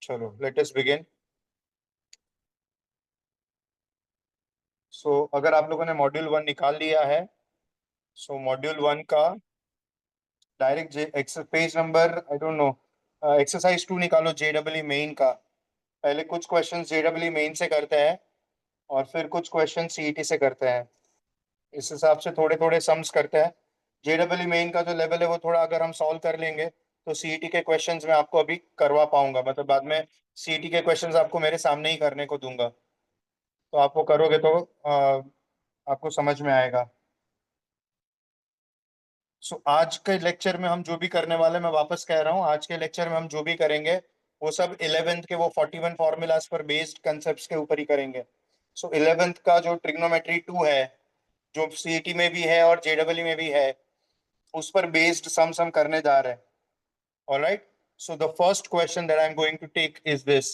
चलो let us begin. सो अगर आप लोगों ने मॉड्यूल 1 निकाल लिया है, सो मॉड्यूल 1 का direct page number I don't know, exercise 2 निकालो जेडब्ल्यू मेन का। पहले कुछ क्वेश्चंस जेडब्ल्यू मेन से करते हैं और फिर कुछ क्वेश्चन सीईटी से करते हैं। इस हिसाब से थोड़े थोड़े सम्स करते हैं। जेडब्ल्यू मेन का जो लेवल है वो थोड़ा अगर हम सॉल्व कर लेंगे तो सीईटी के क्वेश्चंस मैं आपको अभी करवा पाऊंगा, मतलब बाद में सीईटी के क्वेश्चंस आपको मेरे सामने ही करने को दूंगा। तो आप वो करोगे तो आपको समझ में आएगा। सो आज के लेक्चर में हम जो भी करने वाले हैं, मैं वापस कह रहा हूँ, आज के लेक्चर में हम जो भी करेंगे वो सब 11th के वो 41 फॉर्मूलाज पर बेस्ड कंसेप्ट के ऊपर ही करेंगे। सो 11th का जो ट्रिग्नोमेट्री 2 है, जो सीईटी में भी है और जेडब्ल्यू में भी है, उस पर बेस्ड सम करने जा रहे हैं। Alright, so the first question that I am going to take is this.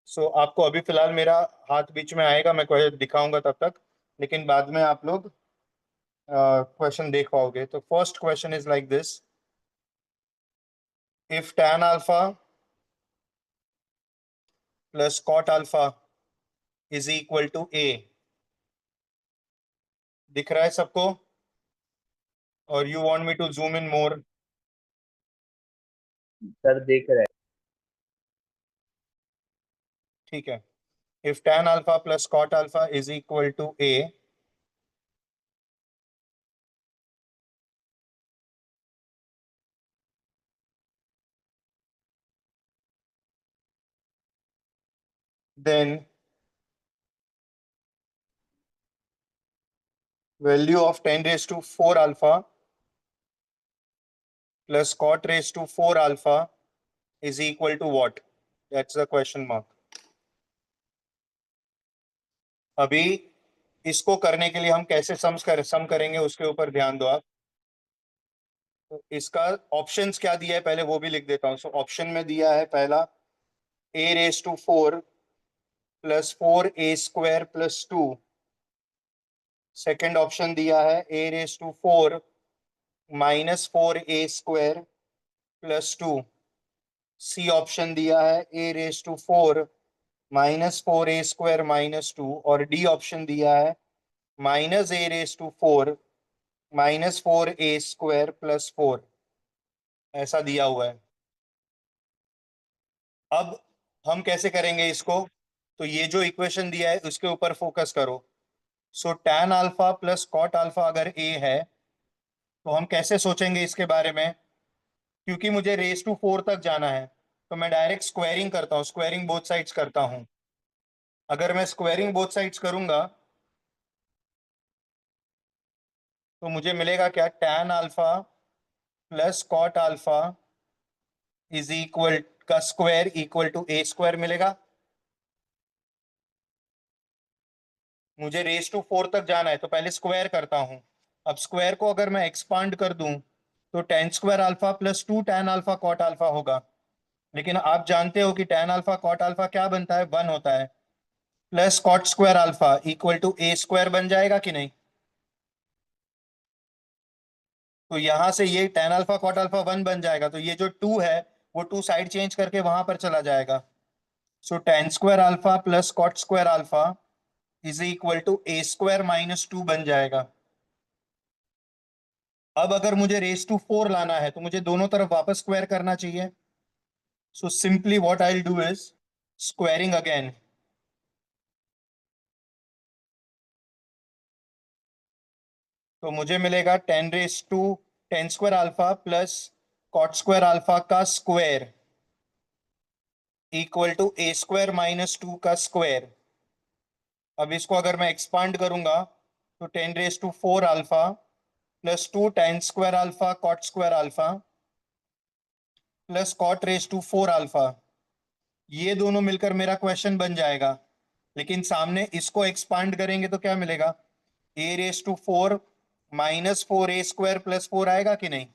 So आपको अभी फिलहाल मेरा हाथ बीच में आएगा, मैं क्वेश्चन दिखाऊंगा तब तक, लेकिन बाद में आप लोग क्वेश्चन देख पाओगे। तो first question is like this: if tan alpha plus cot alpha is equal to a, दिख रहा है सबको? और you want me to zoom in more? Sir देख रहे ठीक है। if tan alpha plus cot alpha is equal to a, then value of 10 raised to 4 alpha plus cot raised to 4 alpha is equal to what? That's the question mark. अभी इसको करने के लिए हम कैसे सम करेंगे उसके ऊपर ध्यान दो आप। तो इसका ऑप्शंस क्या दिया है पहले वो भी लिख देता हूँ। सो ऑप्शन में दिया है पहला a raise to 4 plus 4a² plus 2। Second option दिया है a raise to 4 minus 4a² plus 2। C option दिया है a raise to 4 minus 4a² minus 2। और डी ऑप्शन दिया है minus a raise to 4 minus 4a² plus 4। ऐसा दिया हुआ है। अब हम कैसे करेंगे इसको? तो ये जो इक्वेशन दिया है उसके ऊपर फोकस करो। So tan alpha plus cot alpha अगर a है तो हम कैसे सोचेंगे इसके बारे में? क्योंकि मुझे रेस टू 4 तक जाना है तो मैं डायरेक्ट स्क्वायरिंग करता हूँ, स्क्वायरिंग बोथ साइड्स करता हूँ। अगर मैं स्क्वायरिंग बोथ साइड्स करूंगा तो मुझे मिलेगा क्या? tan alpha plus cot alpha is equal का स्क्वायर इक्वल टू a² मिलेगा। मुझे रेस टू 4 तक जाना है तो पहले स्क्वायर करता हूं। अब स्क्वायर को अगर मैं एक्सपांड कर दूं तो tan² alpha plus 2 tan alpha cot alpha होगा। लेकिन आप जानते हो कि tan अल्फा कॉट अल्फा क्या बनता है? 1 होता है। Plus cot² alpha equal to a² बन जाएगा कि नहीं? तो यहां से ये tan अल्फा कॉट अल्फा 1 बन जाएगा, तो ये जो 2 है वो 2 साइड चेंज करके वहां पर चला जाएगा। So tan² alpha plus cot² alpha is equal to a² minus 2 बन जाएगा। अब अगर मुझे रेस टू 4 लाना है तो मुझे दोनों तरफ वापस स्क्वायर करना चाहिए। So simply what I will do is squaring again. तो मुझे मिलेगा 10 अल्फा प्लस cot² अल्फा का square equal to a² minus 2 का स्क्वायर। अब इसको अगर मैं एक्सपांड करूंगा तो 10 4 alpha plus 2 tan² alpha cot² alpha plus cot 4 alpha, ये दोनों मिलकर मेरा क्वेश्चन बन जाएगा। लेकिन सामने इसको एक्सपांड करेंगे तो क्या मिलेगा? a⁴ माइनस 4a² प्लस 4 आएगा कि नहीं?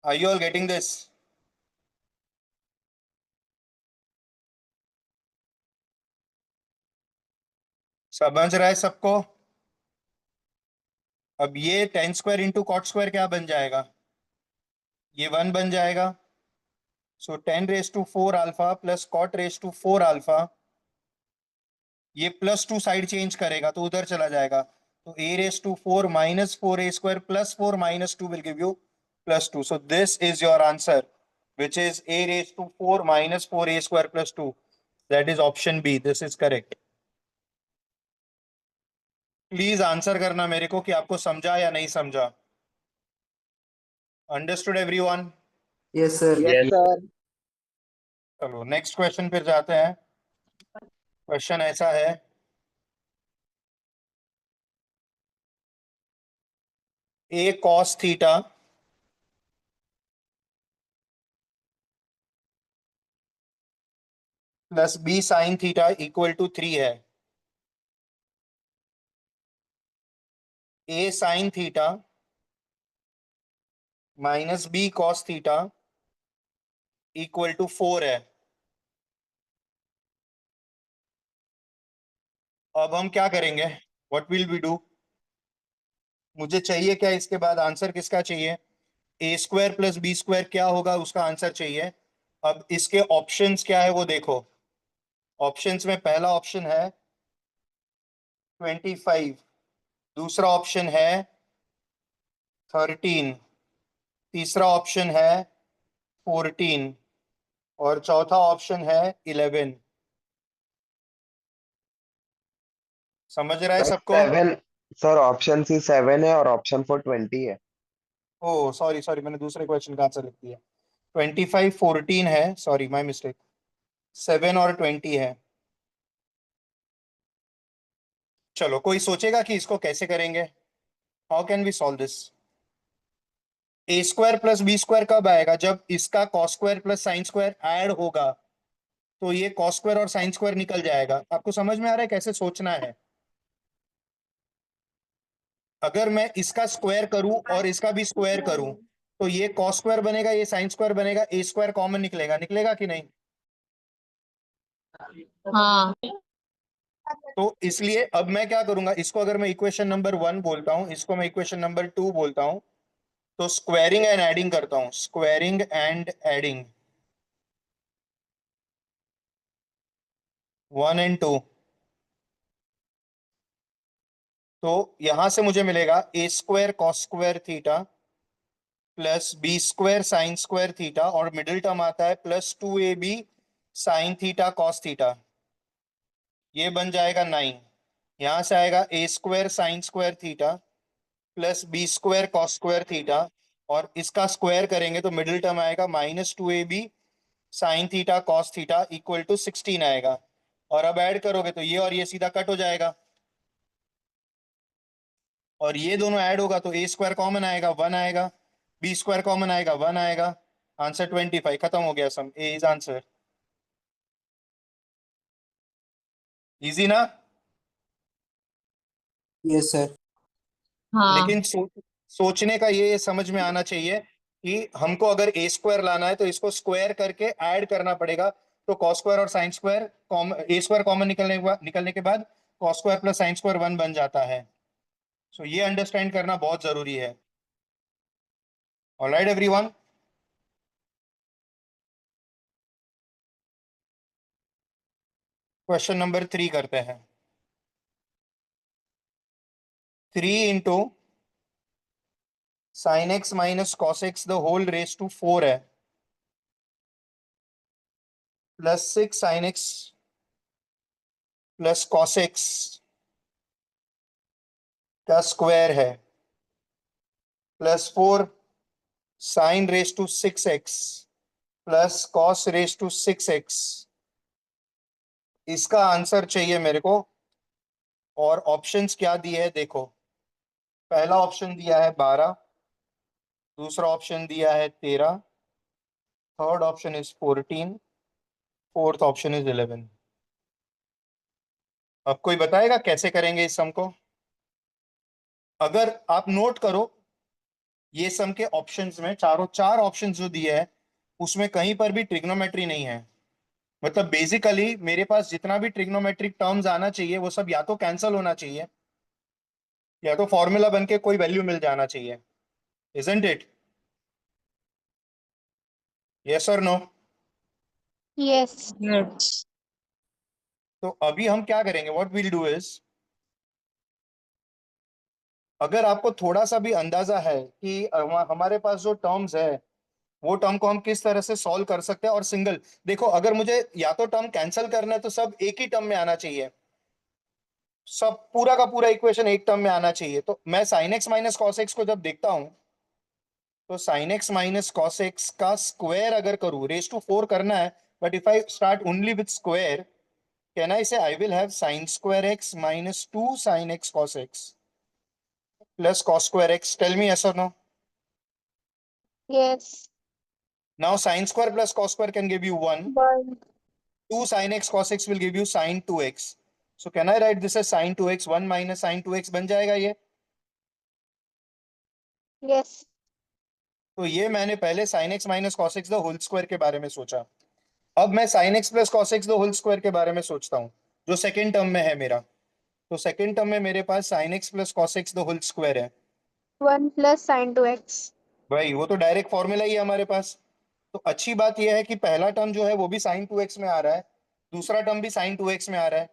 Are you all getting this? समझ रहा है सबको? अब ये tan² इंटू कॉट स्क्वायर क्या बन जाएगा? ये 1 बन जाएगा। So 10 raised to 4 alpha plus cot raise to 4 alpha, ये +2 साइड चेंज करेगा तो उधर चला जाएगा, तो a⁴ minus 4a² plus 4 minus 2 will give you +2। So this is your answer which is a⁴ minus 4a² plus 2. That is option B. This is correct. Please answer करना मेरे को कि आपको समझा या नहीं समझा। Understood everyone? Yes sir. Yes sir. चलो नेक्स्ट क्वेश्चन फिर जाते हैं। क्वेश्चन ऐसा है, a cos theta plus b sin theta equal to 3 है। a sin theta minus b cos theta equal to 4 है। अब हम क्या करेंगे? What will we do? मुझे चाहिए क्या इसके बाद? आंसर किसका चाहिए? a² प्लस b² क्या होगा उसका आंसर चाहिए। अब इसके ऑप्शंस क्या है वो देखो। ऑप्शंस में पहला ऑप्शन है 25, दूसरा ऑप्शन है 13, तीसरा ऑप्शन है 14 और चौथा ऑप्शन है 11। समझ रहा है सबको? 7 सर, ऑप्शन सी 7 है और ऑप्शन 4 20 है। ओ सॉरी सॉरी, मैंने दूसरे क्वेश्चन का आंसर लिख दिया। 25 14 है, सॉरी माय मिस्टेक। 7 और 20 है। चलो कोई सोचेगा कि इसको कैसे करेंगे? How can we solve this? a² plus b² कब आएगा? जब इसका cos² प्लस sin² ऐड होगा तो ये cos² और sin² निकल जाएगा। आपको समझ में आ रहा है कैसे सोचना है? अगर मैं इसका स्क्वायर करूं और इसका भी स्क्वायर करूं तो ये cos² बनेगा, ये sin² बनेगा, a² कॉमन निकलेगा, निकलेगा कि नहीं? हाँ। तो इसलिए अब मैं क्या करूंगा, इसको अगर मैं इक्वेशन नंबर 1 बोलता हूं, इसको मैं इक्वेशन नंबर 2 बोलता हूं, तो स्क्वायरिंग एंड एडिंग करता हूं। स्क्वायरिंग एंड एडिंग 1 and 2, तो यहां से मुझे मिलेगा a² cos² theta plus b² sin² theta और मिडिल टर्म आता है +2ab sin theta cos theta, ये बन जाएगा 9। यहां से आएगा a² sin² theta plus b² cos² theta और इसका स्क्वायर करेंगे तो मिडिल टर्म आएगा -2ab sin theta cos theta equal to 16 आएगा। और अब ऐड करोगे तो ये और ये सीधा कट हो जाएगा और ये दोनों ऐड होगा तो a² कॉमन आएगा 1 आएगा, b² कॉमन आएगा 1 आएगा। आंसर 25। खत्म हो गया सम। ए इज आंसर। इजी ना? Yes sir. हाँ। लेकिन सोचने का ये समझ में आना चाहिए कि हमको अगर a² लाना है तो इसको स्क्वायर करके ऐड करना पड़ेगा। तो cos² और sin² a² कॉमन निकलने के बाद cos² प्लस sin² 1 बन जाता है। सो ये अंडरस्टैंड करना बहुत जरूरी है। Alright everyone? क्वेश्चन नंबर 3 करते हैं। 3 into sin x minus cos x the whole raise to 4 है, plus 6 sin x plus cos x का स्क्वायर है, plus 4 sin raise to 6x plus cos raise to 6x। इसका answer चाहिए मेरे को। और ऑप्शंस क्या दिए है देखो। पहला ऑप्शन दिया है 12, दूसरा ऑप्शन दिया है 13, third option is 14, fourth option is 11। अब कोई बताएगा कैसे करेंगे इस सम को? अगर आप नोट करो, ये सम के ऑप्शंस में चारों चार ऑप्शंस जो दिए हैं उसमें कहीं पर भी ट्रिग्नोमेट्री नहीं है। मतलब बेसिकली मेरे पास जितना भी ट्रिग्नोमेट्रिक टर्म्स आना चाहिए वो सब या तो कैंसिल होना चाहिए या तो फॉर्मूला बन के कोई वैल्यू मिल जाना चाहिए। Isn't it? यस और नो? Yes. Yes. तो अभी हम क्या करेंगे, व्हाट विल डू इज, अगर आपको थोड़ा सा भी अंदाजा है कि हमारे पास जो टर्म्स है वो टर्म को हम किस तरह से सॉल्व कर सकते हैं, और सिंगल, देखो अगर मुझे या तो टर्म कैंसिल करना है तो सब एक ही टर्म में आना चाहिए, सब पूरा का पूरा इक्वेशन एक टर्म में आना चाहिए। तो मैं sine x minus cos x को जब देखता हूं, तो sine x minus cos x का स्क्वायर अगर करूं, रेस टू 4 करना है, but if I start only with square, can I say I will have sine square x minus 2 sine x cos x plus cos square x? Tell me yes or no. Yes. Now sin square plus cos square can give you 1. One. 2 sin x cos x will give you sin 2x. So can I write this as sin 2x? 1 minus sin 2x बन जाएगा ये। Yes. तो ये मैंने पहले sin x minus cos x the whole square के बारे में सोचा। अब मैं sin x plus cos x the whole square के बारे में सोचता हूँ, जो सेकेंड टर्म में है मेरा। तो सेकेंड टर्म में मेरे पास sin x plus cos x the whole square है। 1 plus sin 2x. भाई वो तो डायरेक्ट फॉर्मूला ही है हमारे पास। तो अच्छी बात यह है कि पहला टर्म जो है वो भी sin 2x में आ रहा है, दूसरा टर्म भी sin 2x में आ रहा है।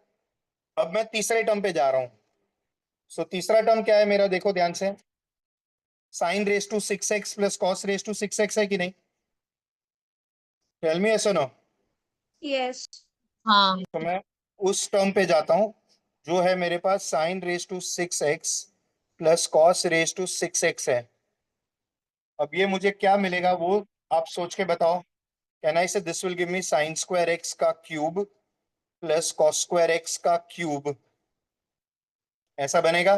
अब मैं तीसरे टर्म पे जा रहा हूं। सो तीसरा टर्म क्या है मेरा, देखो ध्यान से, sine raise to 6x plus cos raise to 6x है कि नहीं? टेल मी यस और नो? Yes. हाँ. तो मैं उस टर्म पे जाता हूं जो है मेरे पास sine raise to 6x plus cos raise to 6x है। अब ये मुझे क्या मिलेगा वो आप सोच के बताओ। Can I say this will give me sine square x का cube plus cos square x का क्यूब, ऐसा बनेगा?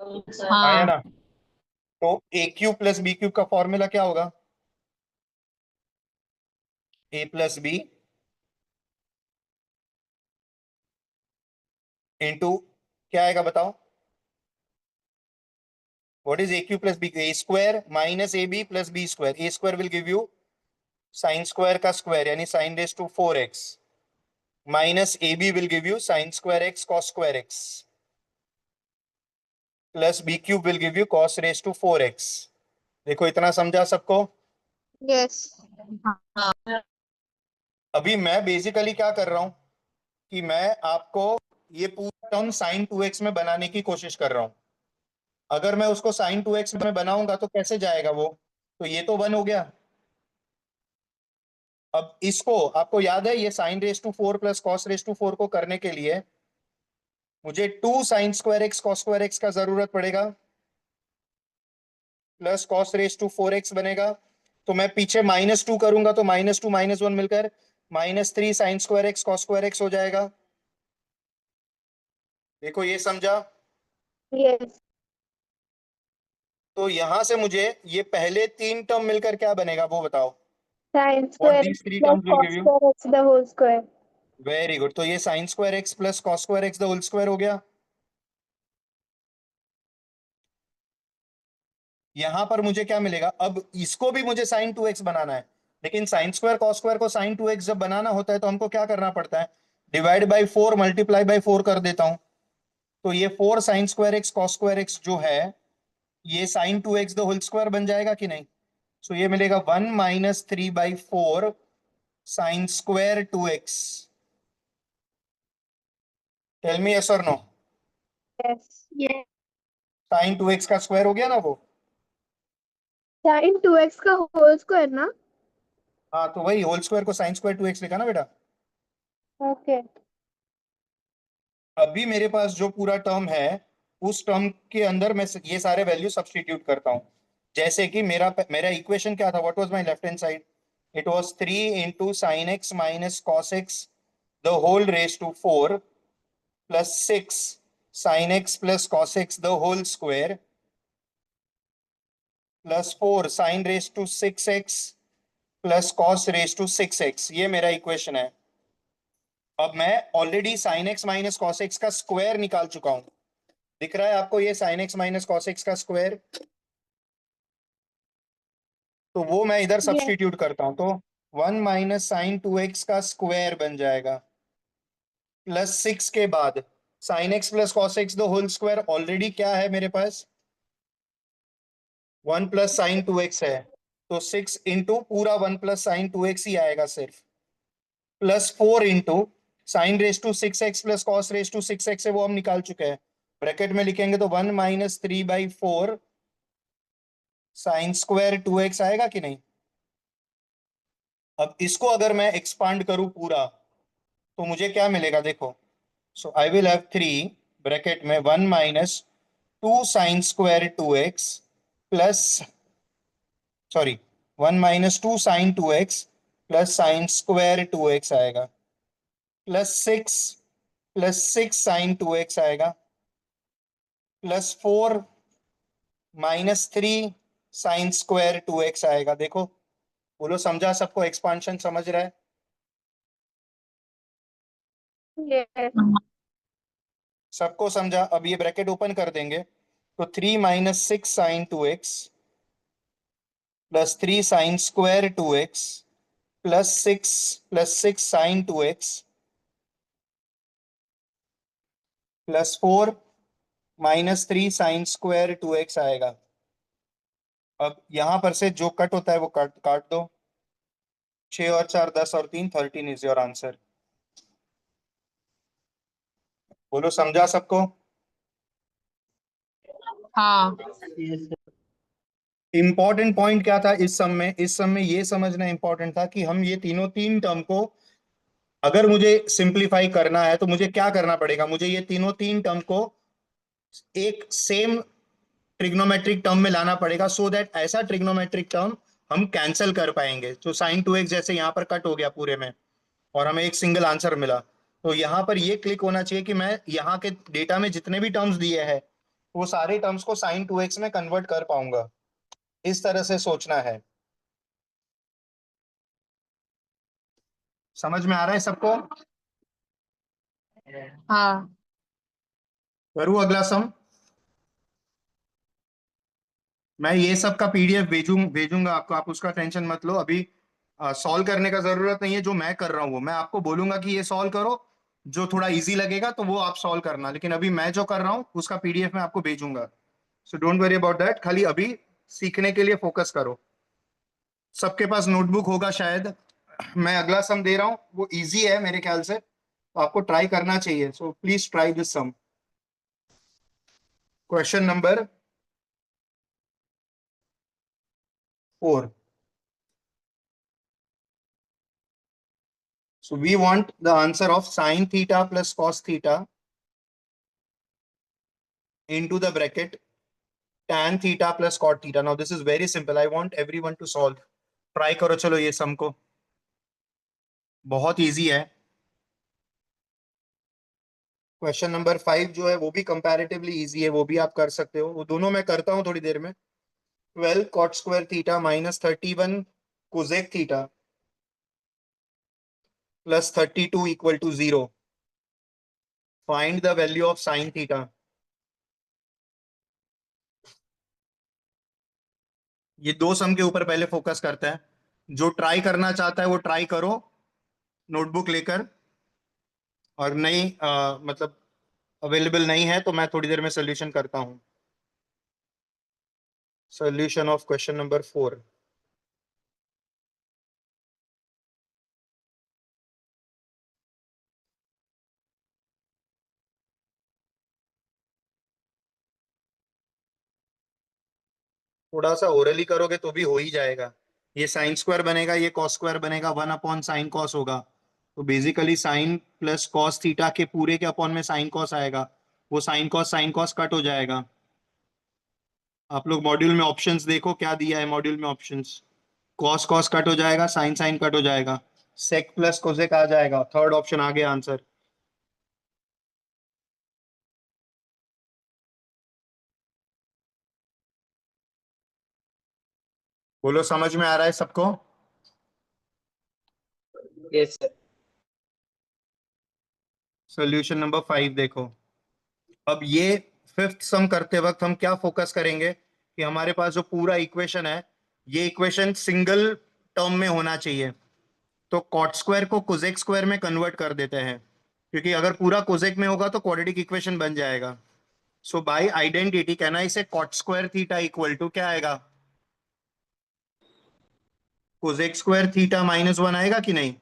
आया हाँ. ना? तो a cube plus B cube का फॉर्मूला क्या होगा? ए प्लस बी इंटू क्या आएगा बताओ? What is a cube plus b? A square minus a b plus b square. A square will give you sine square का square यानी sine raise to 4x, minus a B will give you sine square X cos square X, plus B cube will give you cos raise to 4x। देखो इतना समझा सबको? Yes. हाँ. अभी मैं basically क्या कर रहा हूं कि मैं आपको ये पूरा टर्म साइन 2x में बनाने की कोशिश कर रहा हूं। अगर मैं उसको साइन 2x में बनाऊंगा तो कैसे जाएगा वो? तो ये तो 1 हो गया। अब इसको आपको याद है, ये sine raise to 4 plus cos raise to 4 को करने के लिए मुझे 2 sine square X cos square x का जरूरत पड़ेगा, plus cos raise to 4x बनेगा। तो मैं पीछे -2 करूंगा तो -2 -1 मिलकर -3 sine square X cos square x हो जाएगा। देखो ये समझा? Yes. तो यहां से मुझे ये पहले 3 टर्म मिलकर क्या बनेगा वो बताओ? Sin what square this x 3 plus terms will cos give you? square x the whole square. Very good. तो ये sine square X plus cos square X the whole square हो गया। यहां पर मुझे क्या मिलेगा, अब इसको भी मुझे साइन 2x बनाना है, लेकिन साइन स्क्वायर कॉस स्क्वायर को साइन 2x जब बनाना होता है तो हमको क्या करना पड़ता है? डिवाइड बाई 4 मल्टीप्लाई बाई 4 कर देता हूं। तो ये 4 sign square X cos square x जो है ये sign 2x the whole square बन जाएगा कि नहीं? सो ये मिलेगा 1 - 3/4 sine square 2x। Tell me yes और no? Yes. Yes. Sine 2x का स्क्वायर हो गया ना वो? Sin 2x का whole square ना? हाँ तो वही होल स्क्वायर को साइन स्क्वायर 2x लिखा ना बेटा। Okay. अभी मेरे पास जो पूरा टर्म है उस टर्म के अंदर मैं ये सारे वैल्यू सब्स्टिट्यूट करता हूं। जैसे कि मेरा मेरा इक्वेशन क्या था, what was my left hand side? It was 3 into sine x minus cos X the whole raise to 4 plus 6 sine x plus cos X the whole square plus 4 sine raise to 6x plus cos raise to 6x। ये मेरा equation है। अब मैं already sine x minus cos x का square निकाल चुका हूं। दिख रहा है आपको ये sine x minus cos x का स्क्वायर? तो वो मैं इधर Yes. सब्स्टिट्यूट करता हूं तो 1 माइनस साइन 2x का स्क्वायर बन जाएगा, प्लस 6 के बाद sine x plus cos X the whole square already क्या है मेरे पास? 1 प्लस साइन 2x है। तो 6 इंटू पूरा 1 प्लस साइन 2x ही आएगा सिर्फ, plus 4 into sine raise to 6x plus cos raise to 6x है, वो हम निकाल चुके हैं। ब्रैकेट में लिखेंगे तो 1 माइनस 3/4 साइन स्क्वायर 2x आएगा कि नहीं। अब इसको अगर मैं एक्सपांड करूं पूरा तो मुझे क्या मिलेगा देखो। So I will have 3 bracket में 1 minus 2 sine square 2x plus, sorry 1 minus 2 sine 2x plus sine square 2x आएगा, प्लस 6 साइन 2x आएगा, plus 4 minus 3 sine square 2x आएगा। देखो बोलो समझा सबको, एक्सपांशन समझ रहा है। Yes. सबको समझा। अब ये ब्रैकेट ओपन कर देंगे तो 3 minus 6 sine 2x plus 3 sine square 2x plus 6 sine 2x plus 4 minus 3 sine square 2x आएगा। अब यहां पर से जो कट होता है वो काट काट दो। 6 और 4 10 और 3 13 इज योर आंसर। बोलो समझा सबको। हाँ। Yes, sir. इंपॉर्टेंट पॉइंट क्या था इस सम में ये समझना इंपॉर्टेंट था कि हम ये तीन टर्म को अगर मुझे सिंप्लीफाई करना है तो मुझे क्या करना पड़ेगा, मुझे ये तीन टर्म को एक सेम ट्रिग्नोमेट्रिक टर्म में लाना पड़ेगा, सो दैट ऐसा ट्रिग्नोमेट्रिक टर्म हम कैंसिल कर पाएंगे। तो साइन 2x जैसे यहाँ पर कट हो गया पूरे में और हमें एक सिंगल आंसर मिला, तो यहाँ पर ये क्लिक होना चाहिए कि मैं यहाँ के डेटा में जितने भी टर्म्स दिए हैं वो सारे टर्म्स को साइन 2x में कन्वर्ट कर पाऊंगा। इस तरह से सोचना है। समझ में आ रहा है सबको। हाँ। करूँ अगला सम। मैं ये सब का पीडीएफ भेजूंगा आपको, आप उसका टेंशन मत लो। अभी सॉल्व करने का जरूरत नहीं है, जो मैं कर रहा हूँ वो मैं आपको बोलूंगा कि ये सॉल्व करो, जो थोड़ा इजी लगेगा तो वो आप सॉल्व करना, लेकिन अभी मैं जो कर रहा हूँ उसका पीडीएफ मैं आपको भेजूंगा। So don't worry about that, खाली अभी सीखने के लिए फोकस करो। सबके पास नोटबुक होगा शायद। मैं अगला सम दे रहा हूँ, वो इजी है मेरे ख्याल से, तो आपको ट्राई करना चाहिए। So please try this sum. Question number 4। So we want the answer of sine theta plus cos theta into the bracket tan theta plus cot theta. Now this is very simple. I want everyone to solve. Try करो चलो ये सम को, बहुत easy है। Question number 5 जो है वो भी कंपैरेटिवली इजी है, वो भी आप कर सकते हो। वो दोनों मैं करता हूँ थोड़ी देर में। 12 cot square theta minus 31 cosec theta plus 32 equal to 0. Find the value of sin theta. ये दो सम के ऊपर पहले फोकस करता है। जो ट्राई करना चाहता है वो ट्राई करो नोटबुक लेकर, और नहीं मतलब अवेलेबल नहीं है तो मैं थोड़ी देर में सोल्यूशन करता हूं। Solution of question number 4। थोड़ा सा ओरली करोगे तो भी हो ही जाएगा। ये साइन स्क्वायर बनेगा, ये कॉस स्क्वायर बनेगा, 1 अपॉन साइन कॉस होगा, तो basically sine plus cos theta के पूरे के अपॉन में साइन कॉस आएगा, वो साइन कॉस कट हो जाएगा। आप लोग मॉड्यूल में ऑप्शंस देखो क्या दिया है मॉड्यूल में ऑप्शंस। कॉस कॉस कट हो जाएगा, साइन साइन कट हो जाएगा, सेक प्लस कोसेक आ जाएगा, थर्ड ऑप्शन आ गया आंसर। बोलो समझ में आ रहा है सबको। Yes, sir. सोल्यूशन नंबर 5 देखो। अब ये फिफ्थ सम करते वक्त हम क्या फोकस करेंगे कि हमारे पास जो पूरा इक्वेशन है ये इक्वेशन सिंगल टर्म में होना चाहिए। तो कॉट स्क्वायर को कोसेक स्क्वायर में कन्वर्ट कर देते हैं, क्योंकि अगर पूरा कोसेक में होगा तो क्वाड्रेटिक इक्वेशन बन जाएगा। सो बाय आइडेंटिटी कहना इसे cot square theta equal to क्या आएगा, कोसेक स्क्वायर थीटा -1 आएगा कि नहीं?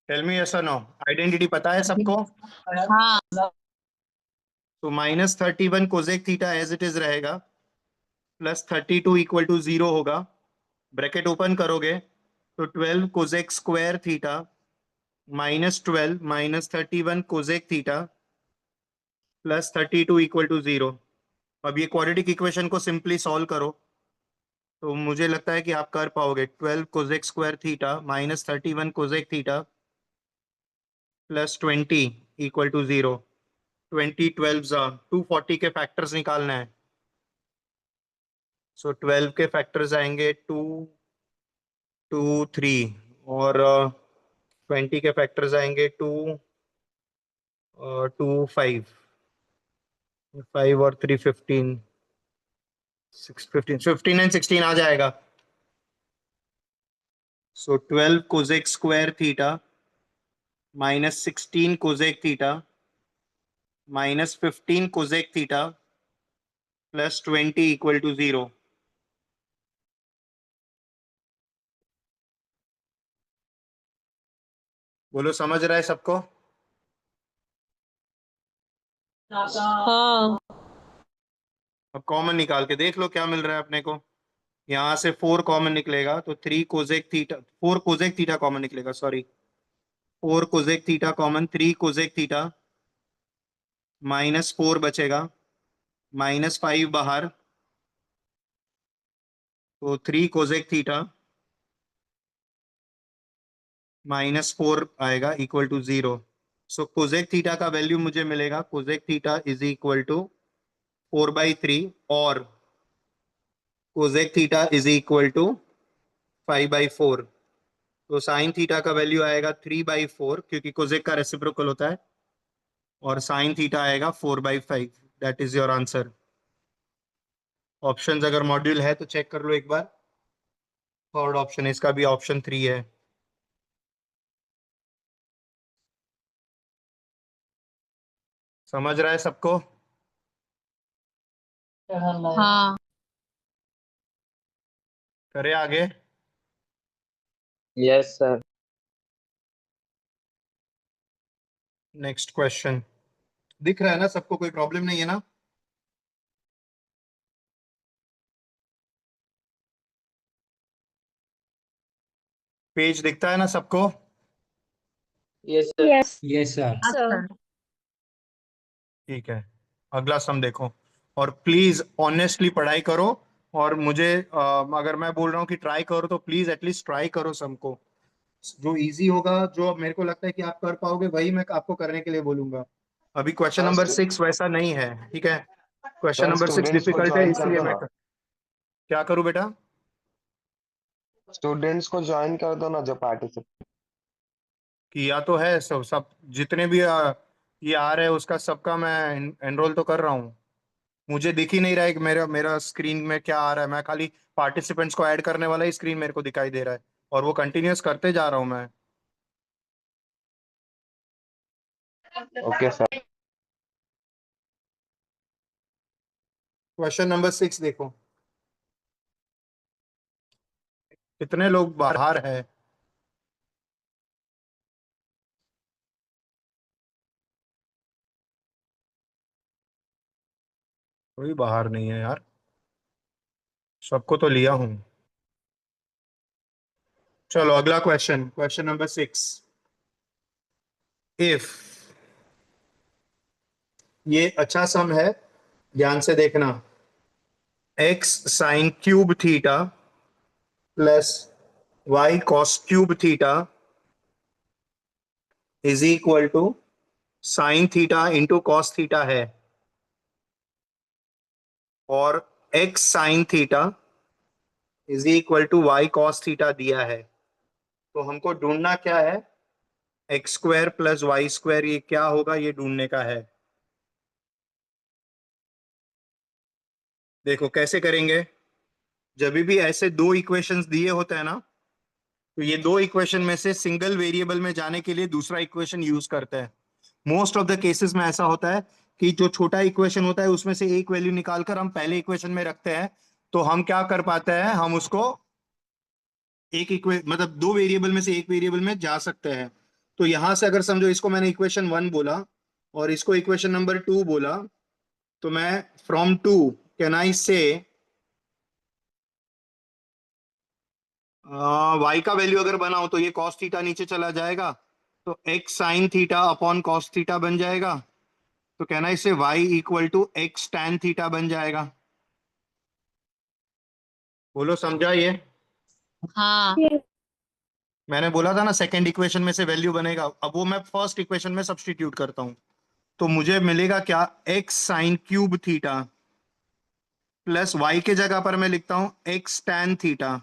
टेल मी यस और नो। आइडेंटिटी पता है सबको? हाँ तो -31 cosec theta as it is रहेगा, +32 इक्वल टू 0 होगा। ब्रैकेट ओपन करोगे तो 12 cosec square theta -12 -31 cosec theta +32 equal to 0। अब ये क्वाड्रेटिक इक्वेशन को सिंपली सॉल्व करो तो मुझे लगता है कि आप कर पाओगे। 12 cosec square theta -31 cosec theta +20 equal to 0। 20 12 240 के फैक्टर्स निकालना है। सो 12 के फैक्टर्स आएंगे 2 2 3, और 20 के फैक्टर्स आएंगे 2 2 5 5 और 3 15 6 15 15 एंड 16 आ जाएगा। So 12 cosec square theta -16 cosec theta -15 cosec theta +20 equal to 0। बोलो समझ रहा है सबको? हाँ अब कॉमन निकाल के देख लो क्या मिल रहा है अपने को। यहाँ से 4 कॉमन निकलेगा तो 3 cosec theta, 4 cosec theta common निकलेगा, sorry 4 cosec theta common, 3 cosec theta -4 बचेगा, -5 बाहर, तो 3 कोसेक थीटा -4 आएगा equal to 0। So cosec theta का वैल्यू मुझे मिलेगा, cosec theta is equal to 4/3 और cosec theta is equal to 5/4। तो साइन थीटा का वैल्यू आएगा 3/4 क्योंकि कोसेक का रेसिप्रोकल होता है, और साइन थीटा आएगा 4/5। That is your answer. Options अगर मॉड्यूल है तो चेक कर लो एक बार। थर्ड ऑप्शन, इसका भी ऑप्शन 3 है। समझ रहा है सबको? हाँ करे आगे। Yes sir. नेक्स्ट क्वेश्चन दिख रहा है ना सबको? कोई प्रॉब्लम नहीं है ना? पेज दिखता है ना सबको? Yes sir Yes, yes sir sir. ठीक है, अगला सम देखो। और प्लीज ऑनेस्टली पढ़ाई करो, और मुझे अगर मैं बोल रहा हूँ कि ट्राई करो तो प्लीज एटलीस्ट ट्राई करो सम को। जो इजी होगा, जो मेरे को लगता है कि आप कर पाओगे, वही मैं आपको करने के लिए बोलूंगा। अभी क्वेश्चन नंबर 6 वैसा नहीं है, ठीक है? क्वेश्चन सर नंबर 6 स्टूडेंट्स को डिफिकल्ट है, ज्वाइन कर इसलिए दो मैं ना। क्या करूं बेटा? स्टूडेंट्स को ज्वाइन कर दो ना जो पार्टिसिपेट। किया तो है सब सब जितने भी ये आ रहे हैं उसका सबका मैं एनरोल तो कर रहा हूँ। मुझे दिख ही नहीं रहा है कि मेरा मेरा स्क्रीन में क्या आ रहा है। मैं खाली पार्टिसिपेंट्स को ऐड करने वाला ही स्क्रीन मेरे को दिखाई दे रहा है, और वो कंटिन्यूअस करते जा रहा हूँ मैं। Okay sir. क्वेश्चन नंबर 6 देखो, कितने लोग बाहर है? कोई बाहर नहीं है यार, सबको तो लिया हूँ। चलो अगला क्वेश्चन, क्वेश्चन नंबर 6। इफ, ये अच्छा सम है, ध्यान से देखना। x sine cube theta plus y cos cube theta is equal to sine theta into cos theta है, और x sine theta is equal to Y cos theta दिया है। तो हमको ढूंढना क्या है? X square plus Y square, ये क्या होगा, ये ढूंढने का है। देखो कैसे करेंगे। जब भी ऐसे दो इक्वेशंस दिए होते हैं ना, तो ये दो इक्वेशन में से सिंगल वेरिएबल में जाने के लिए दूसरा इक्वेशन यूज करते हैं। मोस्ट ऑफ द केसेस में ऐसा होता है कि जो छोटा इक्वेशन होता है उसमें से एक वैल्यू निकालकर हम पहले इक्वेशन में रखते हैं, तो हम क्या कर पाते हैं, हम उसको मतलब दो वेरिएबल में से एक वेरिएबल में जा सकते हैं। तो यहां से अगर समझो इसको मैंने इक्वेशन 1 बोला और इसको इक्वेशन नंबर 2 बोला, तो मैं from 2 can I say y का वैल्यू अगर बनाऊं तो ये cos थीटा नीचे चला जाएगा, तो x sin theta upon cos theta बन जाएगा। तो can I say y equal to x tan theta बन जाएगा। बोलो समझा ये? हाँ Yes. मैंने बोला था ना सेकंड इक्वेशन में से वैल्यू बनेगा, अब वो मैं फर्स्ट इक्वेशन में सब्स्टिट्यूट करता हूं, तो मुझे मिलेगा क्या, x sine cube theta plus y के जगह पर मैं लिखता हूं x tan theta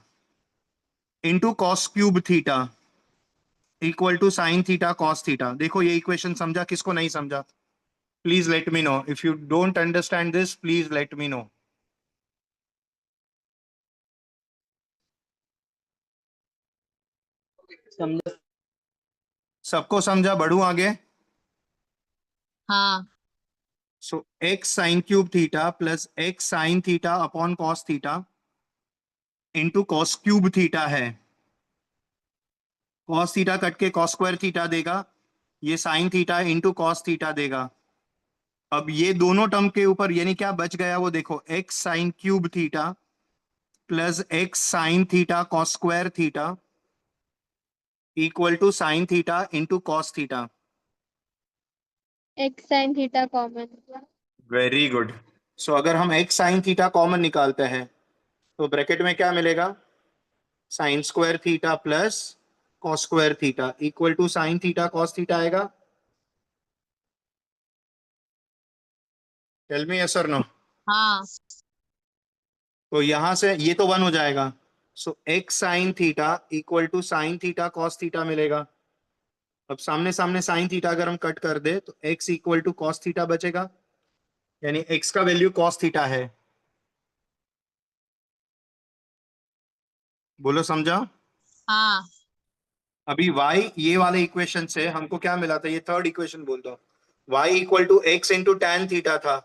into cos cube theta equal to sine theta cos theta. देखो ये इक्वेशन समझा, किसको नहीं समझा please let me know, if you don't understand this please let me know. समझा। सबको समझा, बढ़ू आगे। हाँ so x sine cube theta plus x sine theta upon cos theta into cos cube theta है, कॉस थीटा कट के cos square theta देगा, ये sign theta into cos theta देगा। अब ये दोनों टर्म के ऊपर यानी क्या बच गया वो देखो, x sine cube theta plus x sine theta cos square theta equal to sine theta into cos theta. X sin theta common. Very good. So अगर हम x साइन थीटा कॉमन निकालते हैं तो ब्रैकेट में क्या मिलेगा, sine square theta plus cos square theta equal to sine theta cos theta आएगा। Tell me yes और नो। हाँ तो यहां से ये तो 1 हो जाएगा, so x sine theta equal to sine theta cos theta मिलेगा। अब सामने सामने साइन थीटा अगर हम कट कर दे तो x equal to cos theta बचेगा, यानी x का वैल्यू कॉस थीटा है। बोलो समझा? हाँ अभी y ये वाले इक्वेशन से हमको क्या मिला था, ये थर्ड इक्वेशन बोल दो, y equal to X into tan theta था।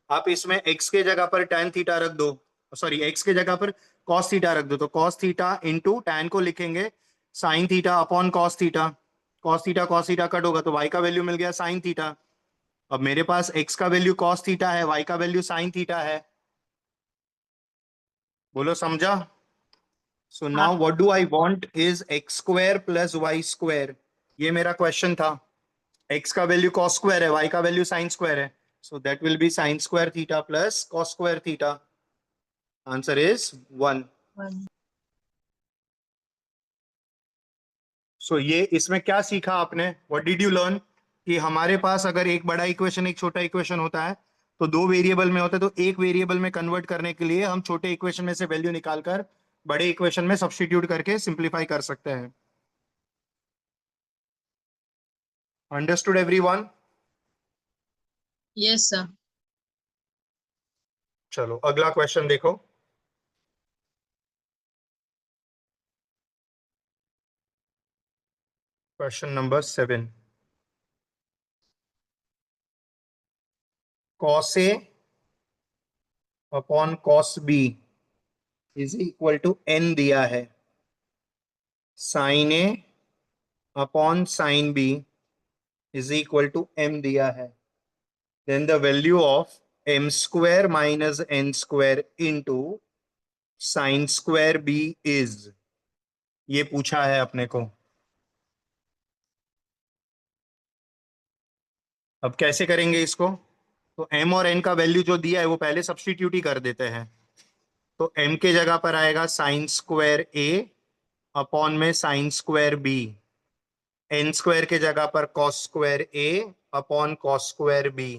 आप इसमें x के जगह पर टैन थीटा रख दो, सॉरी x के जगह पर कॉस थीटा रख दो, तो कॉस थीटा इंटू टैन को लिखेंगे sign theta upon cos theta cut होगा तो y का वैल्यू मिल गया साइन थीटा। अब मेरे पास x का वैल्यू कॉस थीटा है, y का वैल्यू साइन थीटा है। बोलो समझा? सो हाँ now what do I want is x square plus y square, ये मेरा क्वेश्चन था। x का वैल्यू कॉस स्क्वायर है, y का वैल्यू साइन स्क्वायर है, so that will be sign square theta plus cos square theta. Answer is 1। सो ये इसमें क्या सीखा आपने, व्हाट डिड यू लर्न, कि हमारे पास अगर एक बड़ा इक्वेशन एक छोटा इक्वेशन होता है तो दो वेरिएबल में होता है, तो एक वेरिएबल में कन्वर्ट करने के लिए हम छोटे इक्वेशन में से वैल्यू निकालकर बड़े इक्वेशन में सब्स्टिट्यूट करके सिंप्लीफाई कर सकते हैं। Understood everyone? Yes sir. चलो अगला क्वेश्चन देखो। Question number 7, cos A upon cos B is equal to n दिया है, sin A upon sin B is equal to m दिया है, then the value of m square minus n square into sine square b is, ये पूछा है अपने को। अब कैसे करेंगे इसको, तो m और n का वैल्यू जो दिया है वो पहले सब्स्टिट्यूट ही कर देते हैं। तो m के जगह पर आएगा साइन स्क्वायर a अपॉन में sine square b, n square के जगह पर cos square a upon cos square b,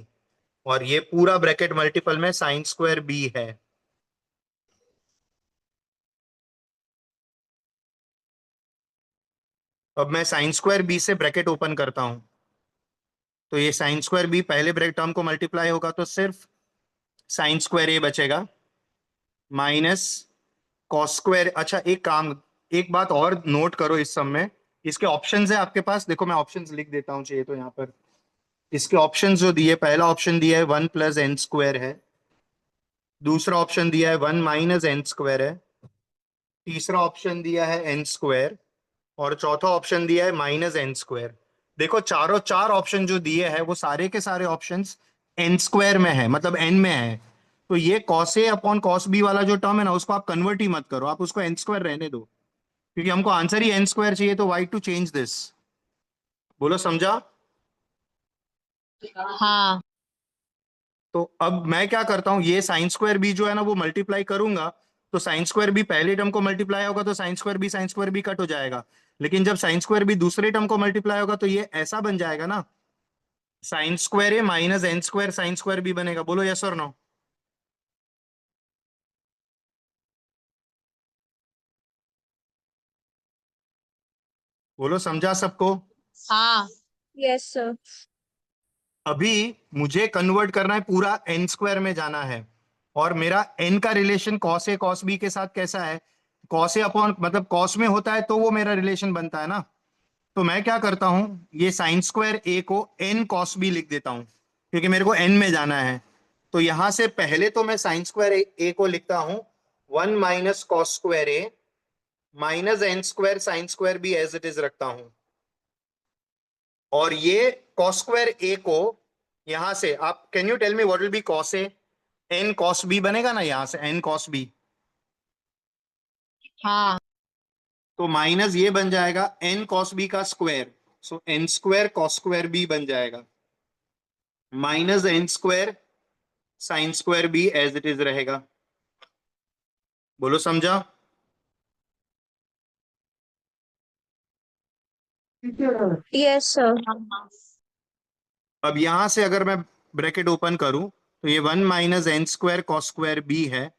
और ये पूरा ब्रैकेट मल्टीपल में साइन स्क्वायर b है। अब मैं साइन स्क्वायर b से ब्रैकेट ओपन करता हूं, तो ये साइन स्क्वायर b पहले ब्रैकेट टर्म को मल्टीप्लाई होगा तो सिर्फ साइन स्क्वायर a बचेगा माइनस कॉस स्क्वायर। अच्छा एक काम, एक बात और नोट करो इस सब में, इसके ऑप्शंस है आपके पास, देखो मैं ऑप्शंस लिख देता हूं चाहिए तो यहाँ पर। इसके ऑप्शंस जो दिए, पहला ऑप्शन दिया है 1 प्लस एन स्क्वायर है, दूसरा ऑप्शन दिया है 1 - n² है, तीसरा ऑप्शन दिया है n², और चौथा ऑप्शन दिया है -n²। देखो चारों चार ऑप्शन जो दिए हैं वो सारे के सारे ऑप्शंस n² में है, मतलब n में है। तो ये cos A upon cos B वाला जो टर्म है ना, उसको आप कन्वर्ट ही मत करो, आप उसको n² रहने दो, क्योंकि हमको आंसर ही n² चाहिए। तो वाई टू चेंज दिस? बोलो समझा? हाँ तो अब मैं क्या करता हूँ, ये sin² B जो है ना वो मल्टीप्लाई करूंगा, तो sin² B पहले टर्म को मल्टीप्लाई होगा तो sin² B कट हो जाएगा। लेकिन जब sin² B दूसरे टर्म को मल्टीप्लाई होगा तो ये ऐसा बन जाएगा ना, sin² A -n² sin² B बनेगा। बोलो यस और नो? बोलो समझा सबको? हाँ Yes, sir. अभी मुझे कन्वर्ट करना है, पूरा n² में जाना है, और मेरा n का relation cos A cos B के साथ कैसा है? cos A अपॉन मतलब cos में होता है तो वो मेरा रिलेशन बनता है ना। तो मैं क्या करता हूं, ये sin² A को n cos B लिख देता हूं, क्योंकि मेरे को n में जाना है। तो यहां से पहले तो मैं sin² A को लिखता हूं 1 - cos² A -n² sin² B as it is रखता हूं। और ये cos² A को यहां से आप, can you tell me what will be cos A? n cos B बनेगा ना यहां से, n cos B। हाँ तो माइनस ये बन जाएगा n cos B का स्क्वायर, सो n² cos² B बन जाएगा, -n² sin² B as it is रहेगा। बोलो समझा? Yes, sir. हाँ अब यहां से अगर मैं ब्रैकेट ओपन करूं तो ये 1 - n² cos² B है।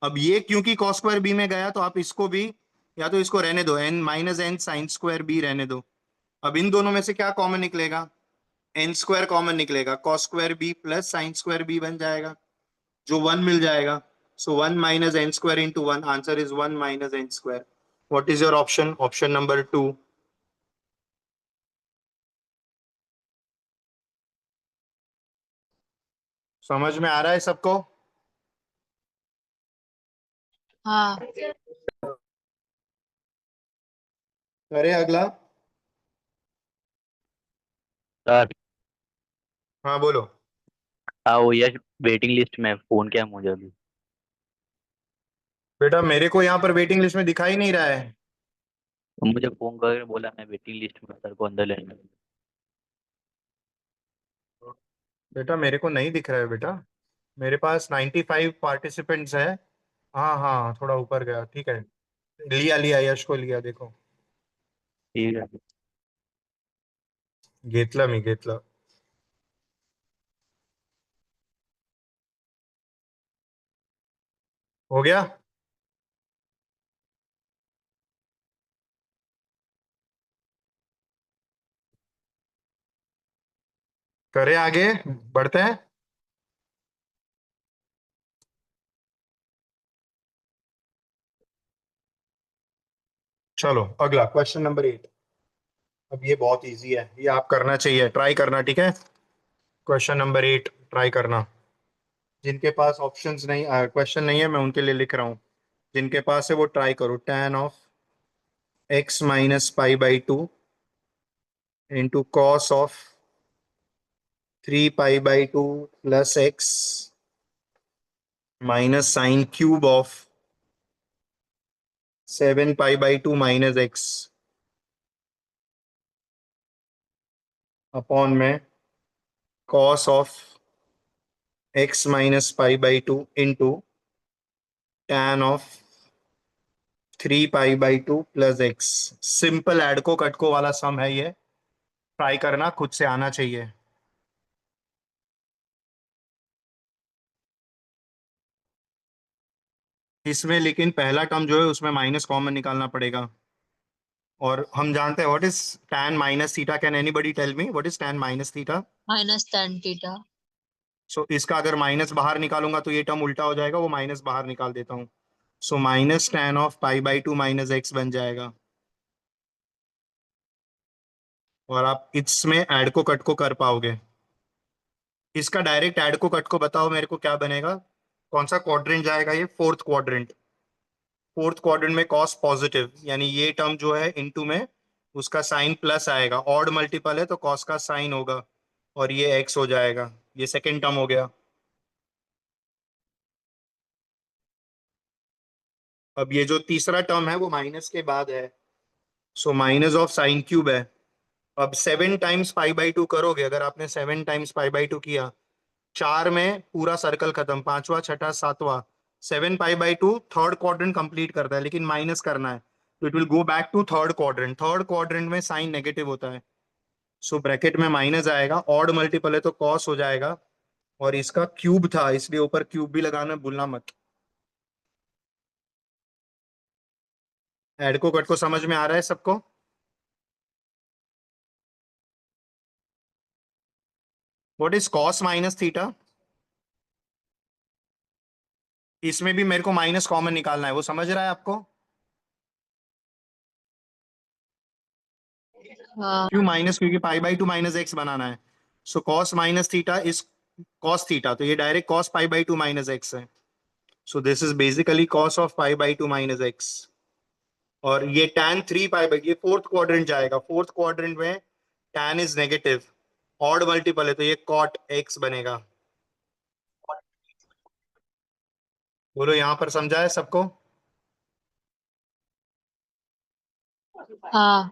अब ये क्योंकि cos² B में गया तो आप इसको भी, या तो इसको रहने दो, n sin² B रहने दो। अब इन दोनों में से क्या कॉमन निकलेगा? n² कॉमन निकलेगा, cos² B plus sin² B बन जाएगा, जो 1 मिल जाएगा। सो 1 - n² into 1, answer is 1 - n²। What is your option? Option number 2। समझ में आ रहा है सबको? हाँ अरे अगला। सर। हाँ बोलो। हाँ वो यश वेटिंग लिस्ट में फोन किया मुझे अभी। बेटा मेरे को यहाँ पर वेटिंग लिस्ट में दिखाई नहीं रहा है। तो मुझे फोन करके बोला मैं वेटिंग लिस्ट में, सर को अंदर लेने। बेटा मेरे को नहीं दिख रहा है बेटा, मेरे पास 95 पार्टिसिपेंट्स है। हाँ हाँ, थोड़ा ऊपर गया, ठीक है। लिया लिया, यश को लिया, देखो। ठीक है। घेतला मी, घेतला। हो गया? करे आगे, बढ़ते हैं। चलो अगला क्वेश्चन नंबर 8। अब ये बहुत इजी है, ये आप करना चाहिए, ट्राई करना, ठीक है? क्वेश्चन नंबर 8 ट्राई करना। जिनके पास ऑप्शंस नहीं, क्वेश्चन नहीं है, मैं उनके लिए लिख रहा हूँ। जिनके पास है वो ट्राई करो। tan of x - π/2 into cos of 3π/2 plus x minus sin³ of 7π/2 minus x upon में cos of x - π/2 into tan of 3π/2 plus x। Simple एडको कटको वाला सम है ये, ट्राई करना, खुद से आना चाहिए। इसमें लेकिन पहला टर्म जो है उसमें माइनस कॉमन निकालना पड़ेगा, और हम जानते हैं what is tan minus theta. Can anybody tell me what is tan minus theta? -tan θ। So इसका अगर माइनस बाहर निकालूंगा तो ये टर्म उल्टा हो जाएगा, वो माइनस बाहर निकाल देता हूँ। So minus tan of π/2 minus x बन जाएगा। और आप इसमें ऐड को कट को कर पाओगे। इसका डायरेक्ट ऐड को कट को बताओ मेरे को क्या बनेगा। कौन सा क्वाड्रेंट जाएगा? ये फोर्थ क्वाड्रेंट। फोर्थ क्वाड्रेंट में कॉस पॉजिटिव, यानी ये टर्म जो है इनटू में उसका साइन प्लस आएगा, ऑड मल्टीपल है तो कॉस का साइन होगा और ये एक्स हो जाएगा। ये सेकंड टर्म हो गया। अब ये जो तीसरा टर्म है वो माइनस के बाद है, so minus of sine cube है। अब 7 टाइम्स पाई बाई टू करोगे, अगर आपने 7 टाइम्स पाई बाई टू किया, 4 में पूरा सर्कल खत्म, पांचवा छठा सातवां, 7 pi by two third quadrant complete करता है, लेकिन माइनस करना है तो it will go back to third quadrant. Third quadrant में साइन नेगेटिव होता है, सो ब्रैकेट में माइनस आएगा, ऑड मल्टीपल है तो कॉस हो जाएगा, और इसका क्यूब था इसलिए ऊपर क्यूब भी लगाना भूलना मत। ऐड को कट को समझ में आ रहा है सबको? What is cos minus theta? इसमें भी मेरे को माइनस कॉमन निकालना है, वो समझ रहा है आपको? हाँ क्यों माइनस? क्योंकि pi by two minus x बनाना है, so cos minus theta is cos theta, तो ये direct cos pi by two minus x है, so this is basically cos of pi by two minus x. और ये tan 3 पाई बाई, ये fourth quadrant जाएगा, fourth quadrant में tan is negative, odd multiple है तो ये कॉट एक्स बनेगा। बोलो यहां पर समझा है सबको? हाँ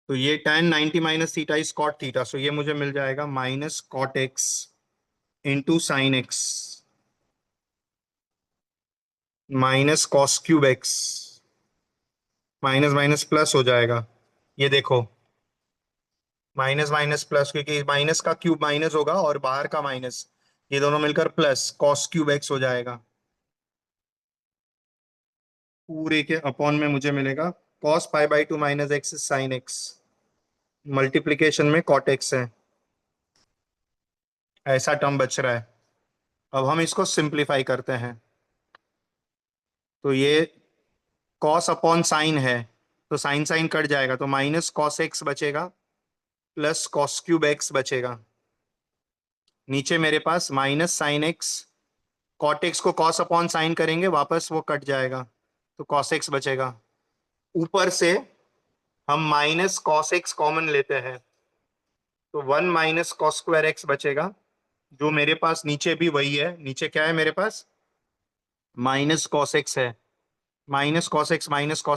तो ये tan 90 minus theta is cot theta, so ये मुझे मिल जाएगा minus cot x into sine x minus cos cube x, minus minus plus हो जाएगा। ये देखो माइनस माइनस प्लस, क्योंकि माइनस का क्यूब माइनस होगा और बाहर का माइनस, ये दोनों मिलकर प्लस कॉस क्यूब एक्स हो जाएगा। पूरे के अपॉन में मुझे मिलेगा cos pi by two minus x sine x, multiplication में कॉट एक्स है, ऐसा टर्म बच रहा है। अब हम इसको सिंप्लीफाई करते हैं, तो ये कॉस अपॉन साइन है तो साइन साइन कट जाएगा, तो माइनस कॉस एक्स बचेगा प्लस कॉस क्यूब एक्स बचेगा। नीचे मेरे पास minus sine x, cot x को कॉस अपॉन साइन करेंगे वापस वो कट जाएगा, तो कॉस एक्स बचेगा। ऊपर से हम माइनस कॉस एक्स कॉमन लेते हैं, तो 1 - कॉस स्क्वायर एक्स बचेगा, जो मेरे पास नीचे भी वही है। नीचे क्या है मेरे पास? माइनस कॉस एक्स है, माइनस कॉस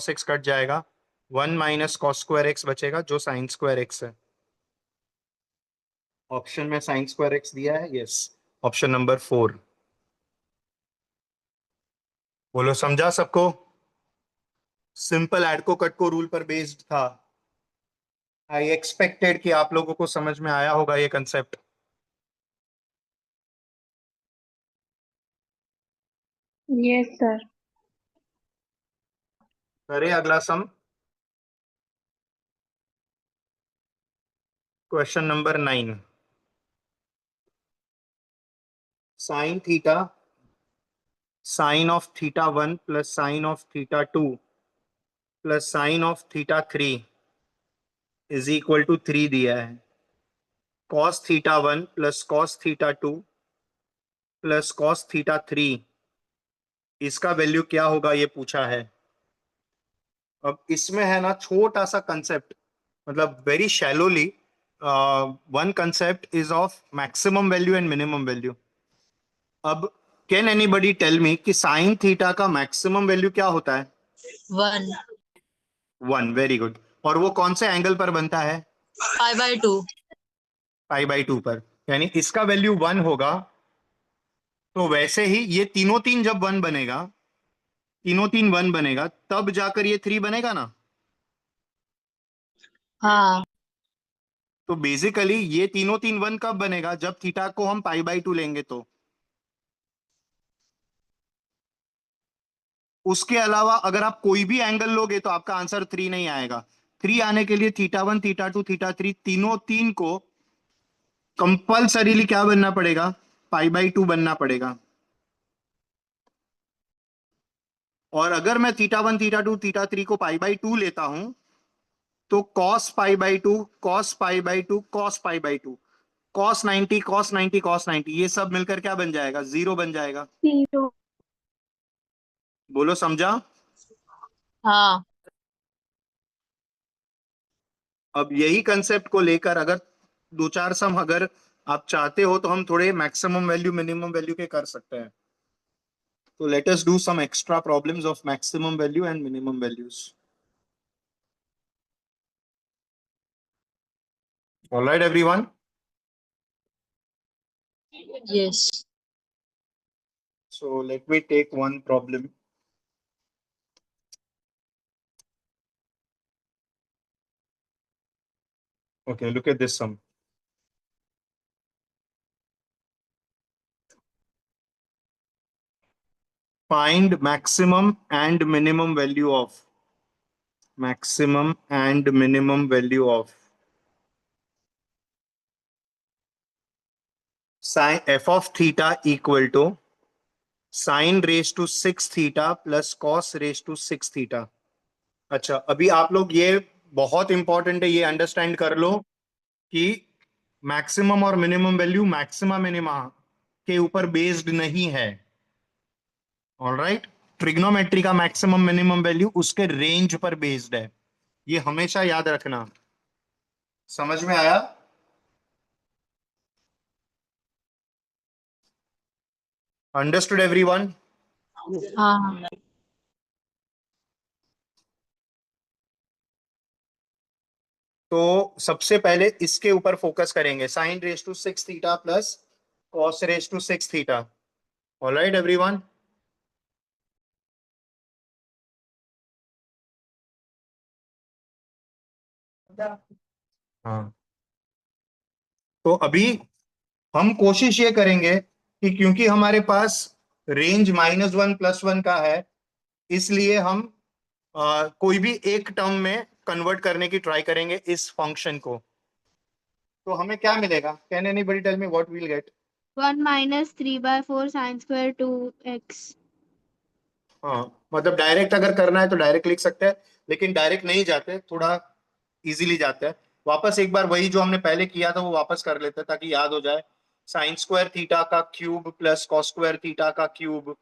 एक्स कट जाएगा, 1 - कॉस स्क्वायर एक्स बचेगा जो साइन स्क्वायर एक्स है। ऑप्शन में साइन स्क्वायर एक्स दिया है, यस, ऑप्शन नंबर 4। बोलो समझा सबको? सिंपल ऐड को कट को रूल पर बेस्ड था। आई एक्सपेक्टेड कि आप लोगों को समझ में आया होगा ये कंसेप्ट। Yes, sir. अरे अगला sum, question number 9। Sine theta, sine of theta 1 plus sine of theta 2 plus sine of theta 3 is equal to 3 दिया है। Cos theta 1 plus cos theta 2 plus cos theta 3, इसका वैल्यू क्या होगा ये पूछा है। अब इसमें है ना छोटा सा कंसेप्ट, मतलब very shallowly, one concept is of maximum value and minimum value. अब कैन एनीबडी टेल मी कि साइन थीटा का मैक्सिमम वैल्यू क्या होता है? 1 1, वेरी गुड। और वो कौन से एंगल पर बनता है? पाई/2। पाई/2 पर, यानी इसका वैल्यू 1 होगा, तो वैसे ही ये तीनों तीन जब 1 बनेगा, तीनों तीन 1 बनेगा, तब जाकर ये 3 बनेगा ना। हाँ तो बेसिकली ये तीनों तीन 1 कब बनेगा? जब थीटा को हम पाई/2 लेंगे तो। उसके अलावा अगर आप कोई भी एंगल लोगे तो आपका आंसर 3 नहीं आएगा। 3 आने के लिए थीटा 1 थीटा 2 थीटा 3 तीनों तीन को कंपल्सरीली क्या बनना पड़ेगा? पाई/2 बनना पड़ेगा। और अगर मैं थीटा 1 थीटा 2 थीटा 3 को पाई/2 लेता हूं, तो कॉस पाई/2 कॉस पाई/2 कॉस पाई/2, cos 90 cos 90 cos 90 ये सब मिलकर क्या बन जाएगा? 0 बन जाएगा। 0. बोलो, समझा? हाँ। अब यही कंसेप्ट को लेकर अगर दो चार सम अगर आप चाहते हो तो हम थोड़े मैक्सिमम वैल्यू मिनिमम वैल्यू के कर सकते हैं। तो let us do some extra problems of maximum value and minimum values. Alright everyone? Yes. So let me take one problem. Okay, look at this sum. Find maximum and minimum value of sin f of theta equal to sin raised to 6 theta plus cos raised to 6 theta. अच्छा, अभी आप लोग ये बहुत important है, ये understand कर लो कि मैक्सिमम और मिनिमम वैल्यू मैक्सिमा मिनिमा के ऊपर बेस्ड नहीं है। ऑलराइट, ट्रिग्नोमेट्री का मैक्सिमम मिनिमम वैल्यू उसके रेंज पर बेस्ड है, ये हमेशा याद रखना। समझ में आया? Understood everyone? हाँ। तो सबसे पहले इसके ऊपर फोकस करेंगे, sine raise to 6 theta plus cos raise to 6 theta. Alright everyone? हाँ, तो अभी हम कोशिश ये करेंगे कि क्योंकि हमारे पास रेंज -1 +1 का है, इसलिए हम कोई भी एक टर्म में कन्वर्ट करने की ट्राई करेंगे इस फंक्शन को। तो हमें क्या मिलेगा? Can anybody tell me what we'll get? 1 minus 3/4 sin square 2x. हाँ, मतलब डायरेक्ट अगर करना है तो डायरेक्ट लिख सकते हैं, लेकिन डायरेक्ट नहीं जाते, थोड़ा इजीली जाते हैं। वापस एक बार वही जो हमने पहले किया था वो वापस कर लेते हैं ताकि याद हो जाए। साइन स्क्वायर थीटा का cube plus cos square theta का क्यूब,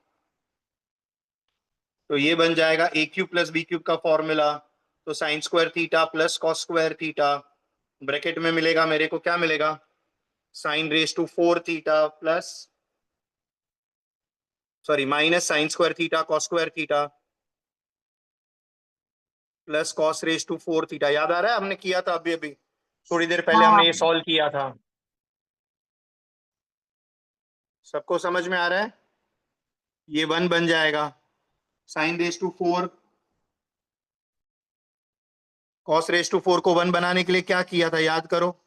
तो ये बन जाएगा a cube plus B cube का फॉर्मूला। तो sine square theta plus cos square theta, bracket में मिलेगा मेरे को, क्या मिलेगा? Sine raise to 4 theta plus sorry minus sine square theta cos square theta plus cos raise to 4 theta. याद आ रहा है? हमने किया था अभी अभी थोड़ी देर पहले, हमने ये सॉल्व किया था। सबको समझ में आ रहा है? ये 1 बन जाएगा। Sine raise to 4 cos raise to 4 को 1 बनाने के लिए क्या किया था, याद करो।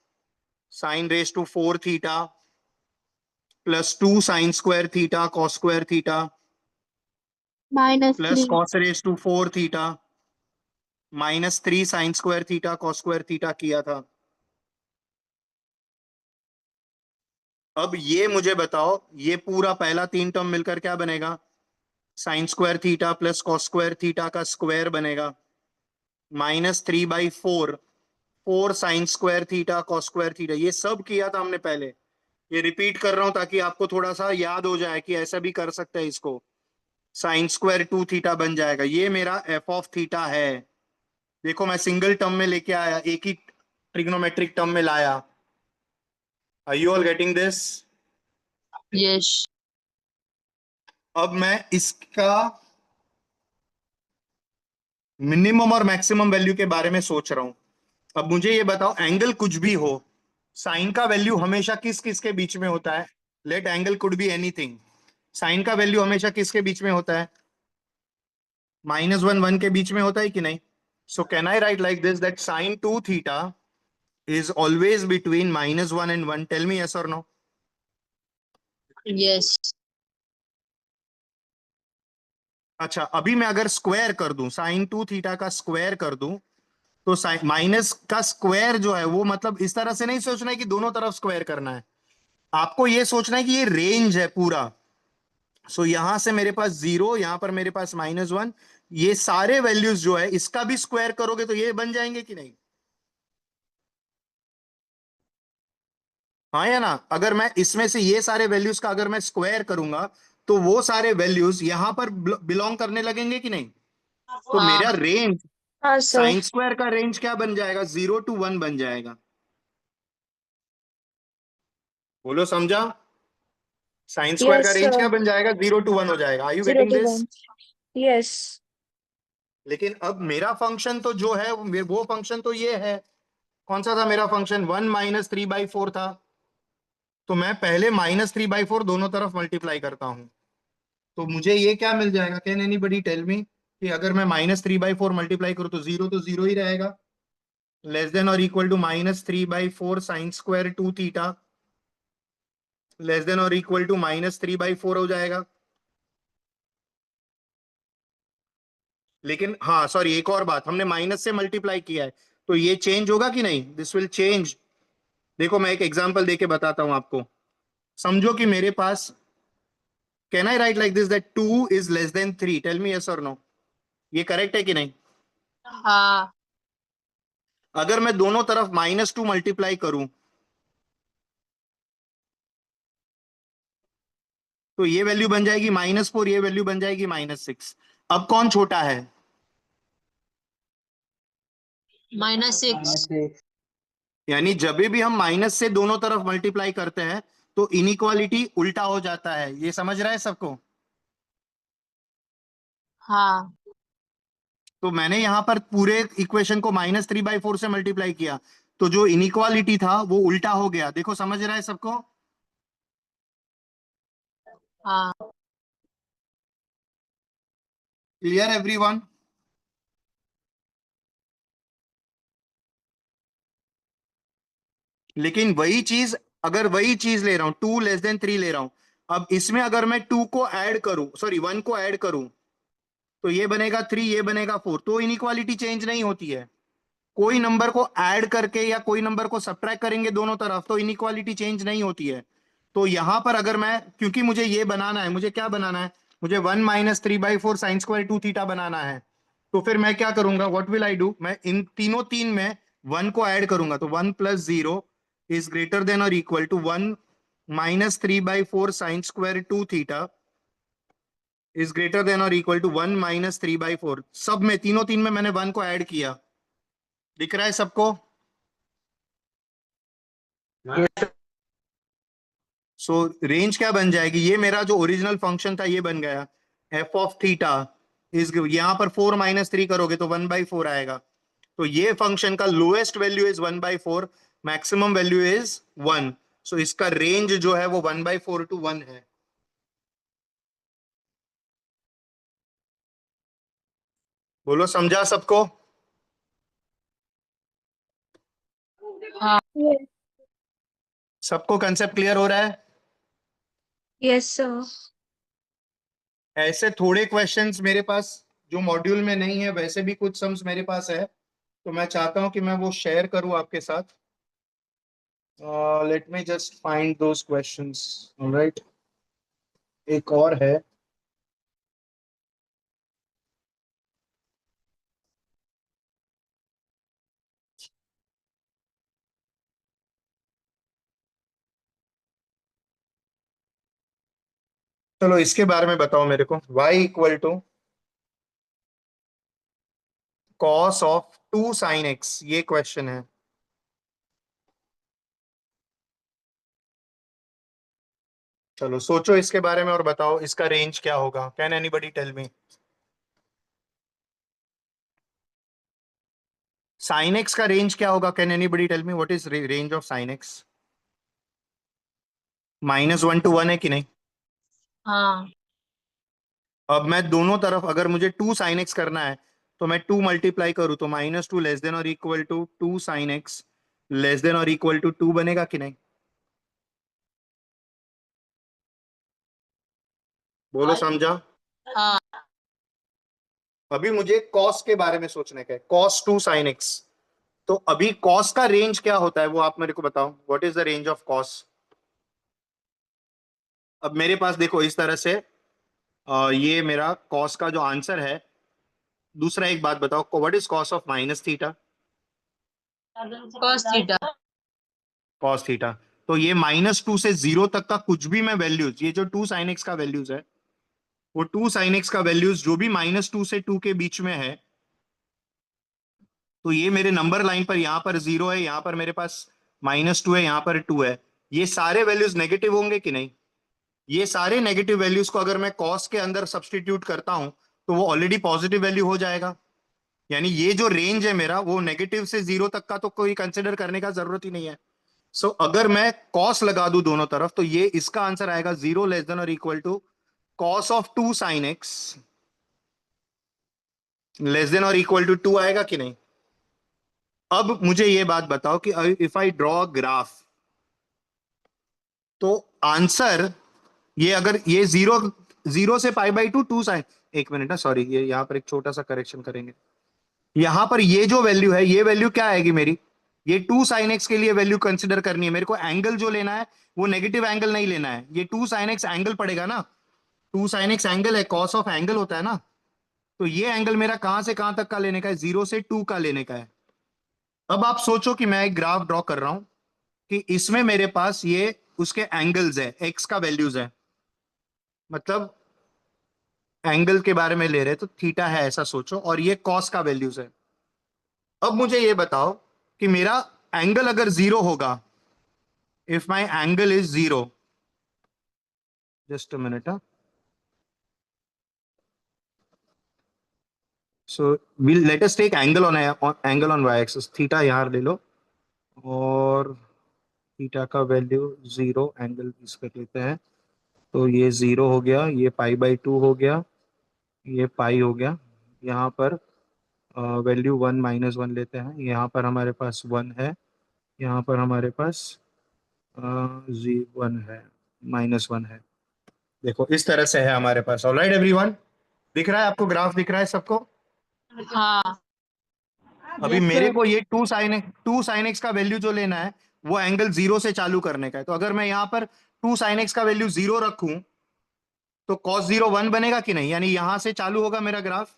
Sine raise to 4 theta plus 2 sine square theta cos square theta Minus plus 3. Cos raise to 4 theta minus 3 sine square theta cos square theta किया था। अब ये मुझे बताओ, ये पूरा पहला 3 टर्म मिलकर क्या बनेगा? Sign square theta plus cos square theta का स्क्वायर बनेगा -3/4 4 sign square theta cos square theta. ये सब किया था हमने पहले, ये रिपीट कर रहा हूं ताकि आपको थोड़ा सा याद हो जाए कि ऐसा भी कर सकते हैं इसको। साइन स्क्वायर 2 थीटा बन जाएगा, ये मेरा एफ ऑफ थीटा है। देखो मैं सिंगल टर्म में लेके आया, एक ही ट्रिग्नोमेट्रिक टर्म में लाया। Are you all getting this? Yes. अब मैं इसका मिनिमम और मैक्सिमम वैल्यू के बारे में सोच रहा हूं। अब मुझे ये बताओ, एंगल कुछ भी हो, साइन का वैल्यू हमेशा किस किस के बीच में होता है? Let angle could be anything, sine का वैल्यू हमेशा किसके बीच में होता है? -1 1 के बीच में होता है कि नहीं? So can I write like this that sine 2 theta is always between -1 and 1? Tell me yes or no. Yes. अच्छा, अभी मैं अगर स्क्वायर कर दूं, साइन 2 थीटा का स्क्वायर कर दूं, तो साइन माइनस का स्क्वायर जो है वो, मतलब इस तरह से नहीं सोचना है कि दोनों तरफ स्क्वायर करना है, आपको ये सोचना है कि ये रेंज है पूरा। सो यहां से मेरे पास 0, यहां पर मेरे पास -1, ये सारे वैल्यूज जो है इसका भी स्क्वायर करोगे तो ये बन जाएंगे कि नहीं? हाँ या ना? अगर मैं इसमें से ये सारे वैल्यूज का अगर मैं स्क्वायर करूंगा तो वो सारे वैल्यूज यहां पर बिलोंग करने लगेंगे कि नहीं? तो हाँ मेरा रेंज हाँ सर। साइन स्क्वायर का रेंज क्या बन जाएगा? 0 to 1 बन जाएगा। बोलो समझा? साइन स्क्वायर का यस रेंज क्या सर। बन जाएगा? 0 to 1 हो जाएगा। Are you 0 getting to this? 1। Yes. लेकिन अब मेरा फंक्शन तो जो है वो फंक्शन तो ये है। कौन सा था मेरा फंक्शन? 1 - 3/4 था। तो मैं पहले -3/4 दोनों तरफ मल्टीप्लाई करता हूं। तो मुझे ये क्या मिल जाएगा? कैन एनीबडी टेल मी कि अगर मैं -3/4 मल्टीप्लाई करूं तो जीरो ही रहेगा। लेस देन और equal to -3/4 sine square 2 theta less than और इक्वल टू -3/4 हो जाएगा। लेकिन हाँ सॉरी, एक और बात, हमने माइनस से मल्टीप्लाई किया है तो ये चेंज होगा कि नहीं? This will change. देखो मैं एक एग्जांपल देके बताता हूं आपको। समझो कि मेरे पास, can I write like this that 2 is less than 3? Tell me yes और नो। ये करेक्ट है कि नहीं? हाँ अगर मैं दोनों तरफ -2 मल्टीप्लाई करूं तो ये वैल्यू बन जाएगी -4, ये वैल्यू बन जाएगी -6। अब कौन छोटा है? -6। यानी जब भी हम माइनस से दोनों तरफ मल्टीप्लाई करते हैं तो इनइक्वालिटी उल्टा हो जाता है। ये समझ रहा है सबको? हाँ तो मैंने यहां पर पूरे इक्वेशन को -3/4 से मल्टीप्लाई किया तो जो इनइक्वालिटी था वो उल्टा हो गया। देखो समझ रहा है सबको? हाँ क्लियर एवरीवन? लेकिन वही चीज, अगर वही चीज ले रहा हूं 2 <3 ले रहा हूं, अब इसमें अगर मैं 2 को ऐड करूं, सॉरी 1 को ऐड करूं तो ये बनेगा 3, ये बनेगा 4, तो इनइक्वालिटी चेंज नहीं होती है। कोई नंबर को ऐड करके या कोई नंबर को सब्ट्रैक्ट करेंगे दोनों तरफ तो इनइक्वालिटी चेंज नहीं होती है। तो यहां पर अगर मैं, क्योंकि मुझे ये बनाना है, मुझे क्या बनाना है? मुझे 1 - 3/4 साइन स्क्वायर 2 थीटा बनाना है। तो फिर मैं क्या करूंगा? What will I do? मैं इन तीनों तीन में 1 को ऐड करूंगा तो 1 + 0 इज ग्रेटर देन और equal to 1 - 3/4 sine square 2 theta is greater than और इक्वल टू 1 - 3/4। सब में, तीनों तीन में मैंने 1 को ऐड किया। दिख रहा है सबको? सो रेंज क्या बन जाएगी? ये मेरा जो ओरिजिनल फंक्शन था ये बन गया f(θ) इज, यहां पर 4 - 3 करोगे तो 1/4 आएगा। तो ये फंक्शन का lowest value is 1/4, maximum value is 1। सो इसका रेंज जो है वो 1/4 to 1 है। बोलो समझा सबको? हाँ सबको कंसेप्ट क्लियर हो रहा है? Yes sir. ऐसे थोड़े क्वेश्चंस मेरे पास जो मॉड्यूल में नहीं है, वैसे भी कुछ सम्स मेरे पास है तो मैं चाहता हूं कि मैं वो शेयर करूं आपके साथ। Let me just find those questions. Alright, एक और है। चलो इसके बारे में बताओ मेरे को। y equal to cos of 2 sine x, ये क्वेश्चन है। चलो सोचो इसके बारे में और बताओ इसका रेंज क्या होगा। Can anybody tell me? Sine x का रेंज क्या होगा? Can anybody tell me what is range of sine x? -1 to 1 है कि नहीं? हाँ अब मैं दोनों तरफ अगर मुझे 2 साइन x करना है तो मैं 2 मल्टीप्लाई करूं तो -2 लेस देन और equal to 2 sine x less than और इक्वल टू 2 बनेगा कि नहीं? बोलो समझा? हाँ अभी मुझे कॉस के बारे में सोचने का है। कॉस 2 साइन x, तो अभी कॉस का रेंज क्या होता है वो आप मेरे को बताओ। What is the range of cos? अब मेरे पास देखो इस तरह से, ये मेरा कॉस का जो आंसर है। दूसरा एक बात बताओ, what is cos of -θ? cos theta. Cos theta. तो ये -2 से 0 तक का कुछ भी मैं वैल्यूज, ये जो 2 sin x का वैल्यूज है, वो 2 sin x का वैल्यूज जो भी -2 से 2 के बीच में है, तो ये मेरे नंबर लाइन पर यहां पर 0 है, यहां पर मेरे पास -2 है, यहां पर 2 है, ये सारे वैल्यूज नेगेटिव होंगे कि नहीं? ये सारे नेगेटिव वैल्यूज को अगर मैं कॉस के अंदर सब्सटीट्यूट करता हूं तो वो ऑलरेडी पॉजिटिव वैल्यू हो जाएगा। यानी ये जो रेंज है मेरा, वो नेगेटिव से 0 तक का तो कोई कंसिडर करने का जरूरत ही नहीं है। सो अगर मैं कॉस लगा दूं दोनों तरफ, तो ये इसका आंसर आएगा 0 लेस देन और equal to cos of 2 sin x less than और इक्वल टू 2 आएगा कि नहीं? अब मुझे ये बात बताओ कि इफ आई ड्रॉ ग्राफ, तो आंसर ये, अगर ये 0 से π/2 2 sin, एक मिनट ना, सॉरी, ये यहां पर एक छोटा सा करेक्शन करेंगे। यहां पर ये जो वैल्यू है, ये वैल्यू क्या आएगी मेरी? ये 2 sin x के लिए वैल्यू कंसिडर करनी है मेरे को। एंगल जो लेना है वो नेगेटिव एंगल नहीं लेना है, ये 2 sin x एंगल पड़ेगा ना, 2 sin x एंगल है, कॉस ऑफ एंगल होता है ना, तो ये एंगल मेरा कहां से कहां तक का लेने का है? 0 से 2 का लेने का है। अब आप सोचो कि मैं एक ग्राफ ड्रॉ कर रहा हूं कि इसमें मेरे पास ये उसके एंगल्स है, एक्स का वैल्यूज है, मतलब एंगल के बारे में ले रहे तो थीटा है ऐसा सोचो, और ये कॉस का वैल्यूज है। अब मुझे ये बताओ कि मेरा एंगल अगर 0 होगा, if my angle is 0, just a minute, so will let us take angle on y axis, theta यहां ले लो, और थीटा का वैल्यू 0, एंगल इस पे लेते हैं, तो ये 0 हो गया, ये π/2 हो गया, ये पाई हो गया, यहाँ पर वैल्यू 1 -1 लेते हैं, यहाँ पर हमारे पास 1 है, यहाँ पर हमारे पास 1 है, -1 है। देखो इस तरह से है हमारे पास। ऑलराइट एवरीवन, दिख रहा है आपको? ग्राफ दिख रहा है सबको? हाँ। अभी मेरे को ये 2 sin x का वैल्यू जो लेना है, वो एंगल 0 से चालू करने का है। तो अगर मैं यहाँ पर 2 sin x का वैल्यू 0 रखूं, तो cos 0 1 बनेगा कि नहीं? यानी यहां से चालू होगा मेरा ग्राफ।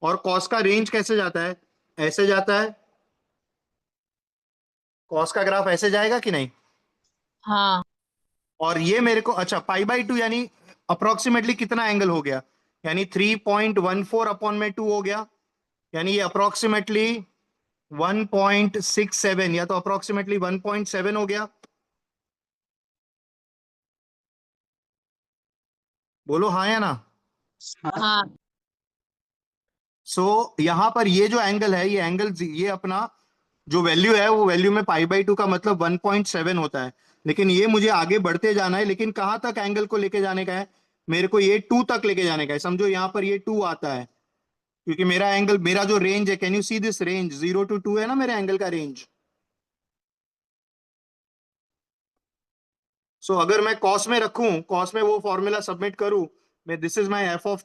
और cos का रेंज कैसे जाता है? ऐसे जाता है। cos का ग्राफ ऐसे जाएगा कि नहीं? हाँ। और ये मेरे को, अच्छा, π/2 यानी अप्रोक्सीमेटली कितना एंगल हो गया? यानी 3.14 अपॉन में 2 हो गया, यानी ये अप्रोक्सीमेटली 1.67, या तो अप्रोक्सीमेटली 1.7 हो गया। बोलो हाँ या ना? हाँ। यहां पर ये जो एंगल है, ये एंगल, ये अपना जो वैल्यू है, वो वैल्यू में π/2 का मतलब 1.7 होता है। लेकिन ये मुझे आगे बढ़ते जाना है, लेकिन कहां तक एंगल को लेके जाने का है? मेरे को ये 2 तक लेके जाने का है। समझो यहां पर ये 2 आता है, क्योंकि मेरा एंगल, मेरा जो रेंज है, can you see this range? 0 to 2 है ना मेरे एंगल का रेंज। अगर मैं कॉस में रखूं, कॉस में वो फॉर्मूला सबमिट करूं, मैं, this is my f of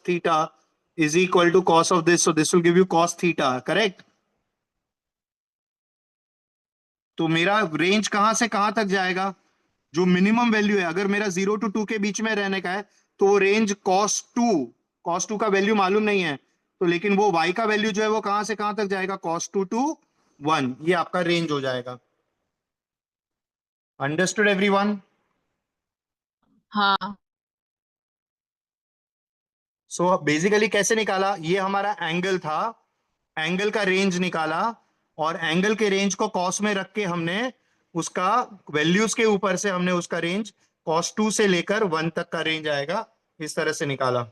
theta is equal to cos of this, so this will give you cos theta, correct? तो मेरा रेंज कहां से कहां तक जाएगा? जो मिनिमम वैल्यू है, अगर मेरा 0 to 2 के बीच में रहने का है, तो वो रेंज cos 2 का वैल्यू मालूम नहीं है, तो लेकिन वो y का वैल्यू जो है वो कहां से कहां तक जाएगा? cos 2 to 1, ये आपका रेंज हो जाएगा। Understood everyone? हाँ। बेसिकली कैसे निकाला? ये हमारा एंगल था, एंगल का रेंज निकाला, और एंगल के रेंज को कॉस में रख के हमने उसका वैल्यूज के ऊपर से हमने उसका रेंज cos 2 से लेकर 1 तक का रेंज आएगा, इस तरह से निकाला।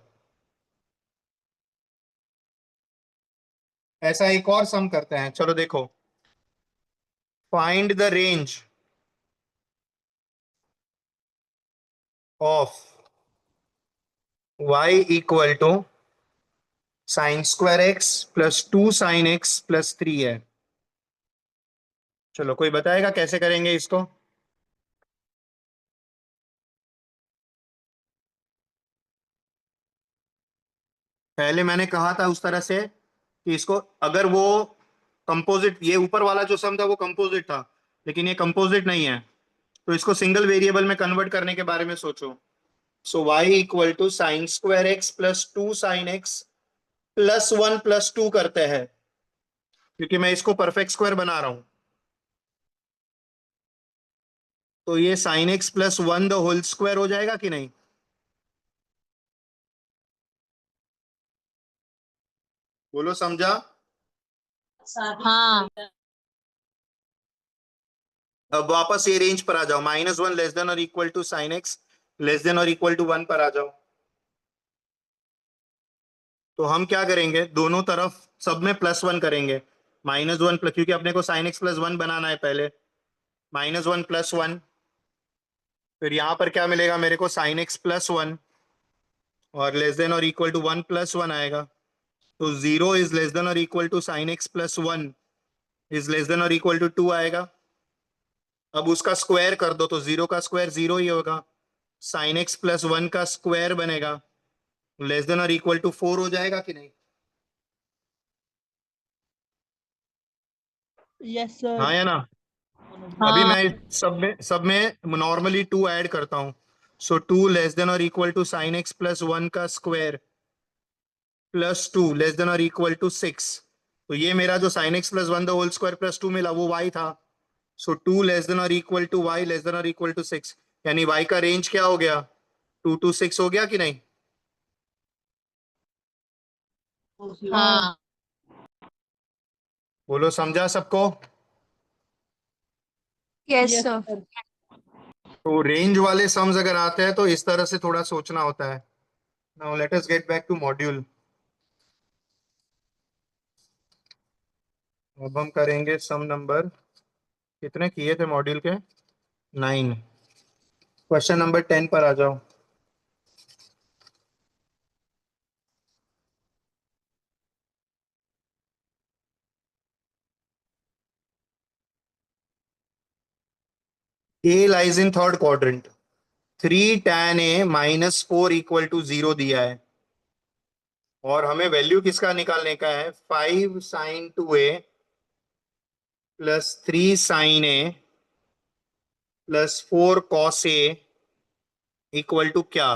ऐसा एक और सम करते हैं, चलो देखो। Find the range of y equal to sin² x plus 2 sin x plus 3 है। चलो कोई बताएगा कैसे करेंगे इसको? पहले मैंने कहा था उस तरह से कि इसको, अगर वो कंपोजिट, ये ऊपर वाला जो सम था वो कंपोजिट था, लेकिन ये कंपोजिट नहीं है, तो इसको सिंगल वेरिएबल में कन्वर्ट करने के बारे में सोचो। y equal to sin² x plus 2 sin x plus 1 plus 2 करते हैं, क्योंकि मैं इसको परफेक्ट स्क्वायर बना रहा हूं। तो ये sine x plus one the whole square हो जाएगा कि नहीं? बोलो, समझा? हाँ अब वापस ये रेंज पर आ जाओ, -1 लेस देन और equal to sine x less than और इक्वल टू 1 पर आ जाओ। तो हम क्या करेंगे, दोनों तरफ सब में +1 करेंगे। -1 प्लस, क्योंकि अपने को साइन एक्स प्लस वन बनाना है पहले। -1 + 1, फिर यहां पर क्या मिलेगा मेरे को, साइन एक्स प्लस वन, और लेस देन और इक्वल टू 1 + 1 आएगा। तो 0 इज लेस देन और equal to sine x plus one is less than और इक्वल टू 2 आएगा। अब उसका स्क्वायर कर दो, तो 0 का स्क्वायर 0 ही होगा। साइन एक्स प्लस वन का स्क्वायर बनेगा, लेस देन और इक्वल टू 4 हो जाएगा कि नहीं? Yes sir. हाँ या ना? अभी हाँ मैं सब में नॉर्मली 2 ऐड करता हूं। सो 2 लेस देन और equal to sine x plus one का स्क्वायर प्लस 2 लेस देन और इक्वल टू 6। तो ये मेरा जो sine x plus one the whole square plus 2 मिला वो y था। सो 2 लेस देन और equal to y less than और इक्वल टू 6, यानी y का रेंज क्या हो गया, 2 to 6 हो गया कि नहीं? हाँ बोलो, समझा सबको? Yes yes sir. सर। तो रेंज वाले सम्स अगर आते हैं तो इस तरह से थोड़ा सोचना होता है। Now let us get back to module. अब हम करेंगे सम नंबर, कितने किए थे मॉड्यूल के, 9। क्वेश्चन नंबर 10 पर आ जाओ। A lies in third quadrant. 3 tan A -4 equal to 0 दिया है, और हमें वैल्यू किसका निकालने का है, 5 sin 2A plus 3 sin A plus 4 cos A equal to क्या?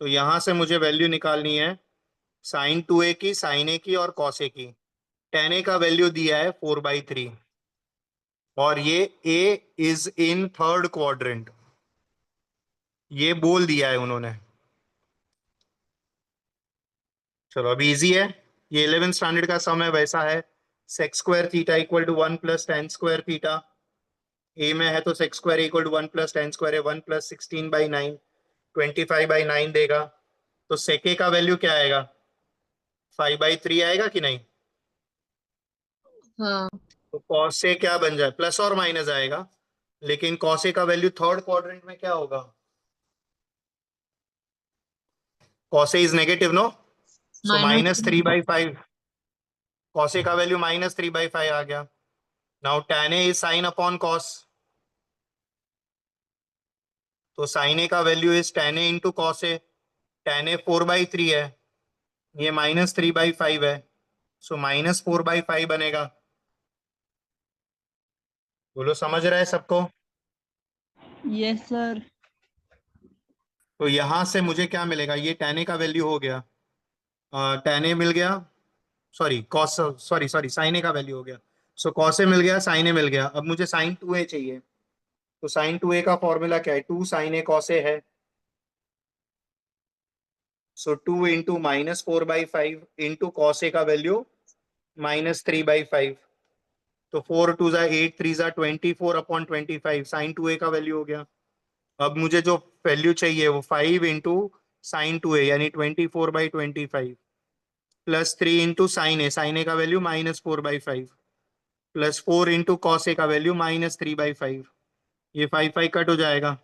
तो यहां से मुझे वैल्यू निकालनी है sin 2A की, sin A की और cos A की। tan A का वैल्यू दिया है 4/3, और ये A is in third quadrant, ये बोल दिया है उन्होंने। चलो अभी इजी है, ये 11th स्टैंडर्ड का सम है, वैसा है। Sec square theta equal to 1 + tan square theta. A में है तो sec square equal to 1 + tan square है, 1 + 16/9, 25/9 देगा। तो सेक ए का वैल्यू क्या आएगा, 5/3 आएगा कि नहीं? हाँ तो कॉस ए क्या बन जाए, प्लस और माइनस आएगा, लेकिन कॉस ए का वैल्यू थर्ड क्वाड्रेंट में क्या होगा, cos A is negative no, so -3 -3/5। Cos A का वैल्यू -3/5 आ गया। Now tan A is sine upon cos, तो साइन ए का value is tan A into cos A. tan A 4/3 है, ये -3/5 है, सो -4/5 बनेगा। बोलो, समझ रहा है सबको? Yes sir. तो यहां से मुझे क्या मिलेगा, ये tan ए का वैल्यू हो गया, tan ए मिल गया, sorry cos, sorry sorry sine A का वैल्यू हो गया। सो कॉस ए मिल गया, साइन ए मिल गया, अब मुझे साइन 2a चाहिए। तो साइन 2a का फॉर्मूला क्या है, 2 sin a cos a है। सो 2 इंटू -4/5 इंटू कॉस ए का वैल्यू -3/5। तो 4 2 ज़ा 8, 3 ज़ा 24/25, साइन 2a का वैल्यू हो गया। अब मुझे जो वैल्यू चाहिए वो 5 इंटू साइन 2a यानी 24/25 प्लस 3 इंटू साइन ए का value -4/5 plus 4 into cos A का वैल्यू -3/5। ये 5 कट हो जाएगा,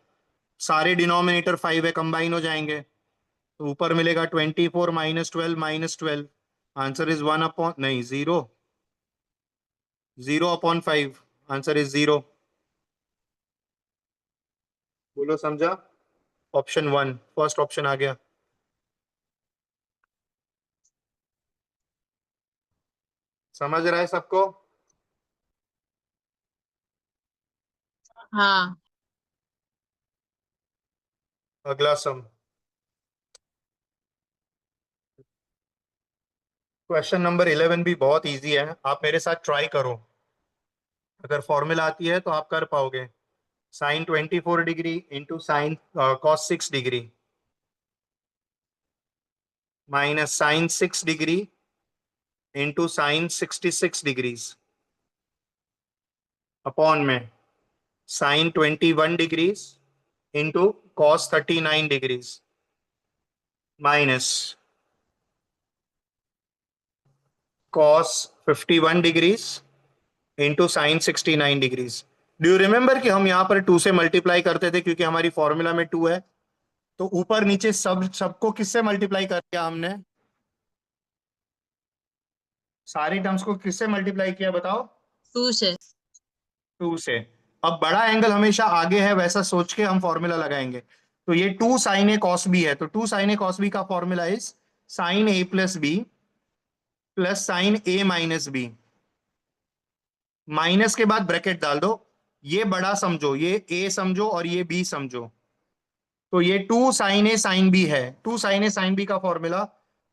सारे डिनोमिनेटर 5 है, कंबाइन हो जाएंगे, तो ऊपर मिलेगा 24 -12 आंसर इज 1 अपॉन नहीं 0, 0/5, आंसर इज 0। बोलो, समझा? ऑप्शन 1 फर्स्ट ऑप्शन आ गया। समझ रहा है सबको? हाँ अगला सम, क्वेश्चन नंबर 11 भी बहुत इजी है, आप मेरे साथ ट्राई करो, अगर फॉर्मूला आती है तो आप कर पाओगे। Sine 24 degree into sine cos 6 degree minus sine 6 degree into sine 66 degrees upon में sine 21 degrees into cos 39 degrees minus cos 51 degrees into sine 69 degrees. Do you remember कि हम यहां पर 2 से मल्टीप्लाई करते थे क्योंकि हमारी फॉर्मूला में 2 है, तो ऊपर नीचे सबको किससे मल्टीप्लाई कर दिया हमने? सारी टर्म्स को किससे मल्टीप्लाई किया बताओ? 2 से। 2 से। अब बड़ा एंगल हमेशा आगे है वैसा सोच के हम फॉर्मूला लगाएंगे। तो ये 2 साइन ए कॉस बी है, तो 2 साइन ए कॉस बी का formula is sine a plus b plus sine a minus b. Minus के बाद ब्रैकेट डाल दो, ये बड़ा समझो, ये ए समझो और ये बी समझो। तो ये 2 साइन ए साइन बी है। 2 साइन ए साइन बी का formula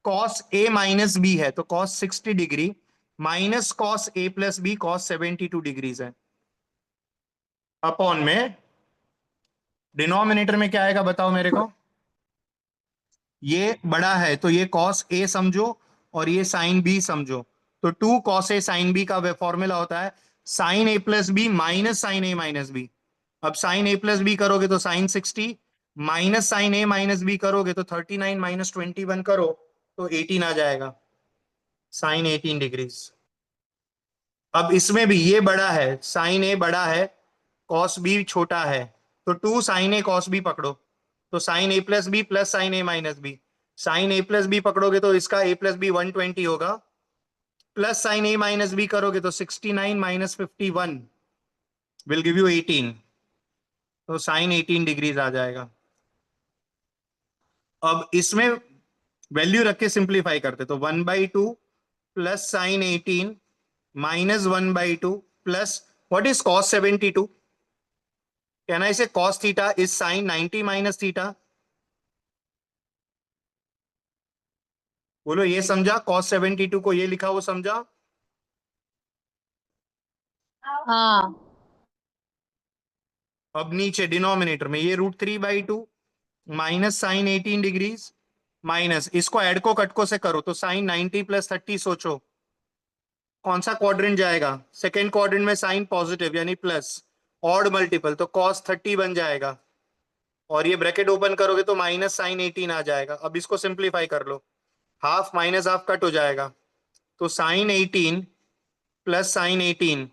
cos A minus B है, तो cos 60 degree minus cos A plus B cos 72 degrees है। अपॉन में डिनोमिनेटर में क्या आएगा बताओ मेरे को? ये बड़ा है तो ये कॉस ए समझो और ये साइन बी समझो। तो 2 कॉस ए साइन बी का फॉर्मूला होता है sign a plus B minus sign a minus B. अब साइन ए प्लस बी करोगे तो sign 60 minus sign a minus B करोगे तो 39 माइनस 21 करो तो 18 आ जाएगा, साइन 18 डिग्रीज। अब इसमें भी ये बड़ा है, साइन ए बड़ा है कॉस बी छोटा है, तो 2 साइन ए कॉस बी पकड़ो तो sine a plus b plus sine a minus B. Sign a plus B पकड़ोगे तो इसका ए प्लस बी 120 होगा, plus sine a minus B करोगे तो 69 माइनस 51 विल गिव यू 18, तो साइन 18 डिग्रीज आ जाएगा। अब इसमें वैल्यू रख के सिंप्लीफाई करते तो 1/2 plus sine 18 minus 1/2 plus what is cos 72? Can I say cos theta is sine 90 minus theta? बोलो ये समझा? कॉस 72 को ये लिखा वो समझा? हाँ। अब नीचे डिनोमिनेटर में ये √3/2 माइनस साइन 18 डिग्रीज माइनस इसको ऐड को कट को से करो तो साइन 90 प्लस 30। सोचो कौन सा क्वाड्रेंट जाएगा? सेकेंड क्वाड्रेंट में साइन पॉजिटिव यानी प्लस, ऑड मल्टीपल तो कॉस 30 बन जाएगा और ये ब्रैकेट ओपन करोगे तो माइनस साइन 18 आ जाएगा। अब इसको सिंप्लीफाई कर लो, हाफ माइनस हाफ कट हो जाएगा तो साइन 18 प्लस साइन 18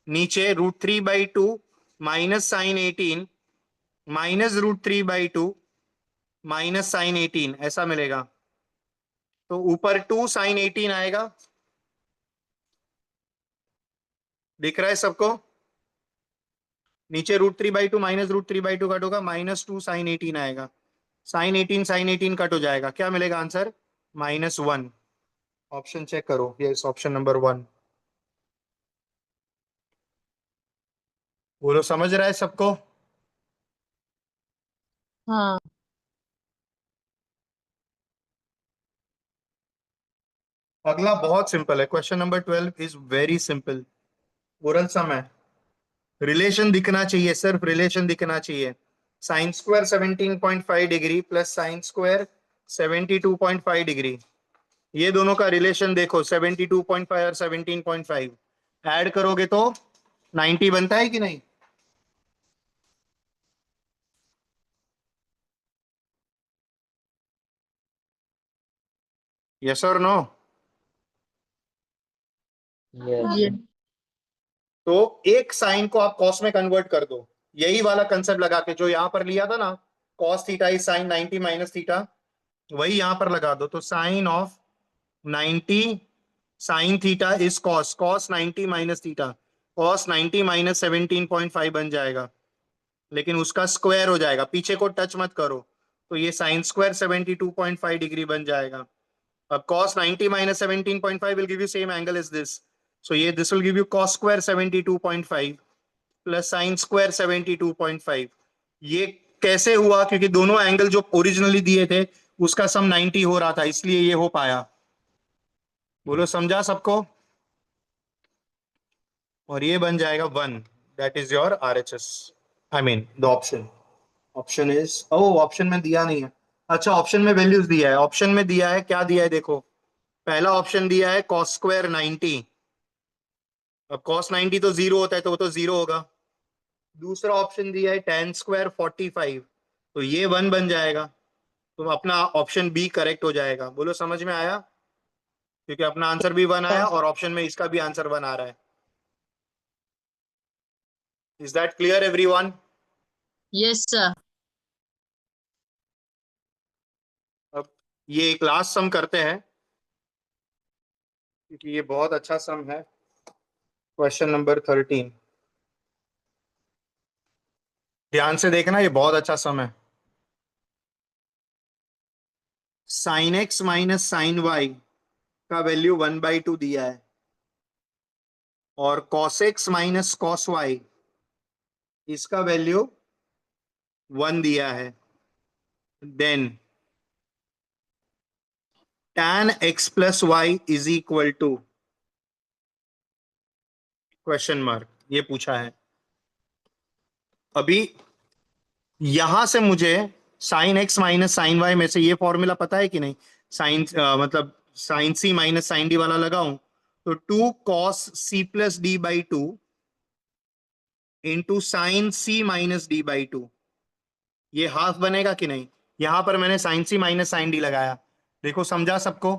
नीचे √3/2 minus sine 18 minus √3/2 minus sine 18 ऐसा मिलेगा। तो ऊपर 2 साइन 18 आएगा, दिख रहा है सबको? नीचे √3/2 माइनस √3/2 कट होगा, -2 साइन 18 आएगा, साइन 18 कट हो जाएगा, क्या मिलेगा आंसर? -1। ऑप्शन चेक करो, यस ऑप्शन नंबर 1। बोलो समझ रहा है सबको? हाँ। अगला बहुत सिंपल है, question number 12 is very simple. Oral sum है, रिलेशन दिखना चाहिए, सिर्फ रिलेशन दिखना चाहिए। Sine square 17.5 degree plus sine square 72.5 degree, ये दोनों का रिलेशन देखो 72.5 और 17.5 ऐड करोगे तो 90 बनता है कि नहीं? यस और नो? ये तो एक साइन को आप कॉस में कन्वर्ट कर दो, यही वाला कंसेप्ट लगा के जो यहां पर लिया था ना, cos theta is sine 90 minus theta, वही यहां पर लगा दो। तो sine of 90 sine theta is cos, cos 90 minus theta, cos 90 minus 17.5 बन जाएगा, लेकिन उसका स्क्वायर हो जाएगा, पीछे को टच मत करो, तो ये साइन स्क्वायर 72.5 डिग्री बन जाएगा। अब cos 90 minus 17.5 will give you same angle as this. So ये this will give you cos square 72.5 plus sin square 72.5. ये कैसे हुआ? क्योंकि दोनों एंगल जो ओरिजिनली दिए थे उसका सम 90 हो रहा था, इसलिए ये हो पाया। बोलो समझा सबको? और ये बन जाएगा 1, That is your RHS. I mean the option. Option is, oh option में दिया नहीं है. अच्छा ऑप्शन में वैल्यूज दिया है. ऑप्शन में दिया है, क्या दिया है देखो. पहला ऑप्शन दिया है cos स्क्वायर 90. अब cos 90 तो जीरो होता है तो वो तो जीरो होगा. दूसरा ऑप्शन दिया है tan स्क्वायर 45, तो ये 1 बन जाएगा. तो अपना ऑप्शन बी करेक्ट हो जाएगा. बोलो समझ में आया? क्योंकि अपना आंसर भी 1 आया और ऑप्शन में इसका भी आंसर 1 आ रहा है. Is that clear everyone? Yes, sir. अब ये एक लास्ट सम करते हैं क्योंकि ये बहुत अच्छा सम है. Question number 13. ध्यान से देखना, ये बहुत अच्छा सम है. Sine x minus sine y का वैल्यू 1/2 दिया है और cos x minus cos y इसका वैल्यू 1 दिया है. Then tan x plus y is equal to question mark, ये पूछा है. अभी यहां से मुझे sine x minus sine y में से ये फॉर्मूला पता है कि नहीं. साइन मतलब sine c minus sine d वाला लगाऊं तो 2 cos c plus d by 2 into sine c minus d by 2, ये हाफ बनेगा कि नहीं. यहां पर मैंने sine c minus sine d लगाया. देखो समझा सबको?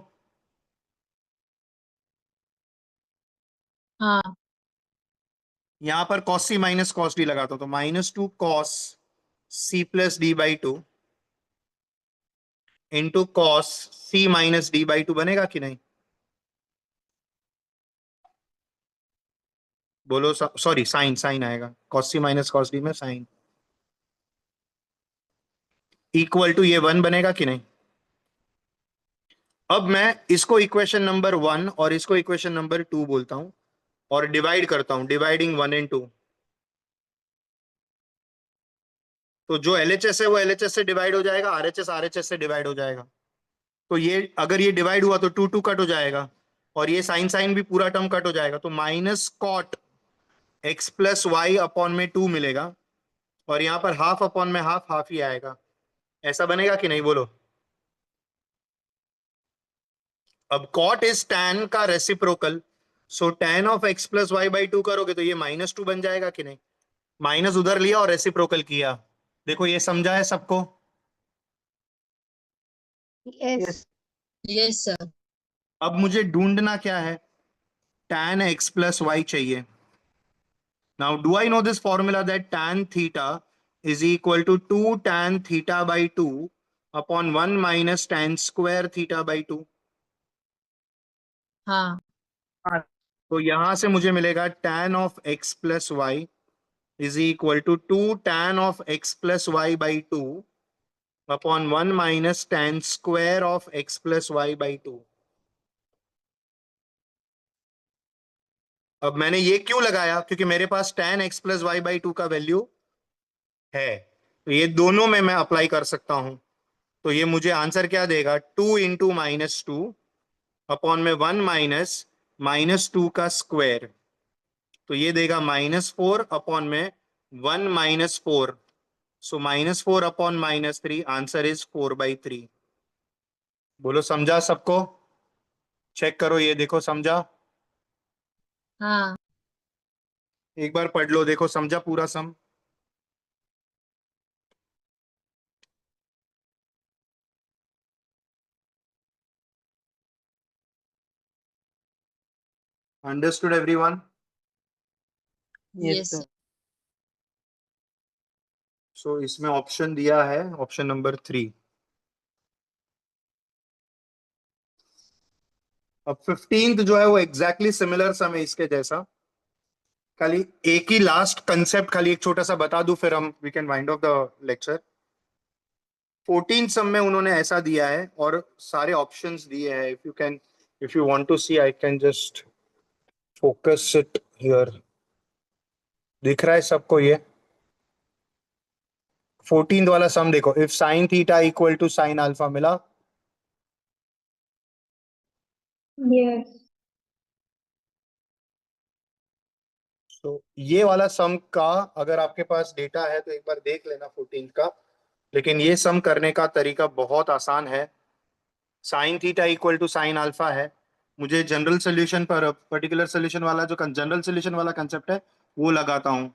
हाँ. यहां पर cos c minus cos d लगाता हूं तो -2 cos c plus d by 2 into cos c minus d by 2 बनेगा कि नहीं. बोलो सॉरी साइन साइन आएगा. cos c minus cos d में साइन इक्वल टू ये 1 बनेगा कि नहीं. अब मैं इसको इक्वेशन नंबर 1 और इसको इक्वेशन नंबर 2 बोलता हूं और डिवाइड करता हूं, डिवाइडिंग 1 and 2. तो जो LHS है वो LHS से डिवाइड हो जाएगा, RHS RHS से डिवाइड हो जाएगा. तो ये अगर ये डिवाइड हुआ तो 2 2 कट हो जाएगा और ये साइन साइन भी पूरा टर्म कट हो जाएगा. तो minus cot x plus y upon में 2 मिलेगा और यहां पर हाफ अपॉन में हाफ हाफ ही आएगा. ऐसा बनेगा कि नहीं बोलो. अब cot इज tan का reciprocal, so tan of x plus y by 2 करोगे तो ये -2 बन जाएगा कि नहीं. माइनस उधर लिया और रेसिप्रोकल किया. देखो ये समझा है सबको? Yes. Yes, sir. अब मुझे ढूंढना क्या है, tan x प्लस वाई चाहिए. Now do I know this formula that tan theta is equal to 2 tan theta by 2 upon 1 minus tan square theta by 2. हाँ. तो यहां से मुझे मिलेगा tan of x plus y is equal to 2 tan of x plus y by 2 upon 1 minus tan square of x plus y by 2. अब मैंने ये क्यों लगाया, क्योंकि मेरे पास tan x plus y by 2 का वैल्यू है, तो ये दोनों में मैं अप्लाई कर सकता हूं. तो ये मुझे आंसर क्या देगा, 2 इंटू -2 अपॉन में 1 माइनस -2 का स्क्वायर. तो ये देगा -4 अपॉन में 1 -4. सो -4 अपॉन -3, आंसर इज 4/3. बोलो समझा सबको? चेक करो, ये देखो समझा. हाँ. एक बार पढ़ लो, देखो समझा पूरा sum. Understood everyone? Yes, sir. So इसमें ऑप्शन दिया है, ऑप्शन नंबर 3. अब 15th जो है वो एग्जैक्टली सिमिलर सम है इसके जैसा. खाली एक ही लास्ट कंसेप्ट खाली एक छोटा सा बता दूं, फिर हम we can wind off the lecture. 14 sum में उन्होंने ऐसा दिया है और सारे ऑप्शंस दिए हैं. If you want to see I can just focus it here. दिख रहा है सबको ये 14th वाला सम देखो. If sine theta equal to sine alpha मिला, Yes. तो ये वाला सम का अगर आपके पास डेटा है तो एक बार देख लेना 14 का, लेकिन ये सम करने का तरीका बहुत आसान है। Sine theta equal to sine alpha है। मुझे जनरल सोल्यूशन पर पर्टिकुलर सोल्यूशन वाला जो जनरल सोल्यूशन वाला कंसेप्ट है वो लगाता हूँ।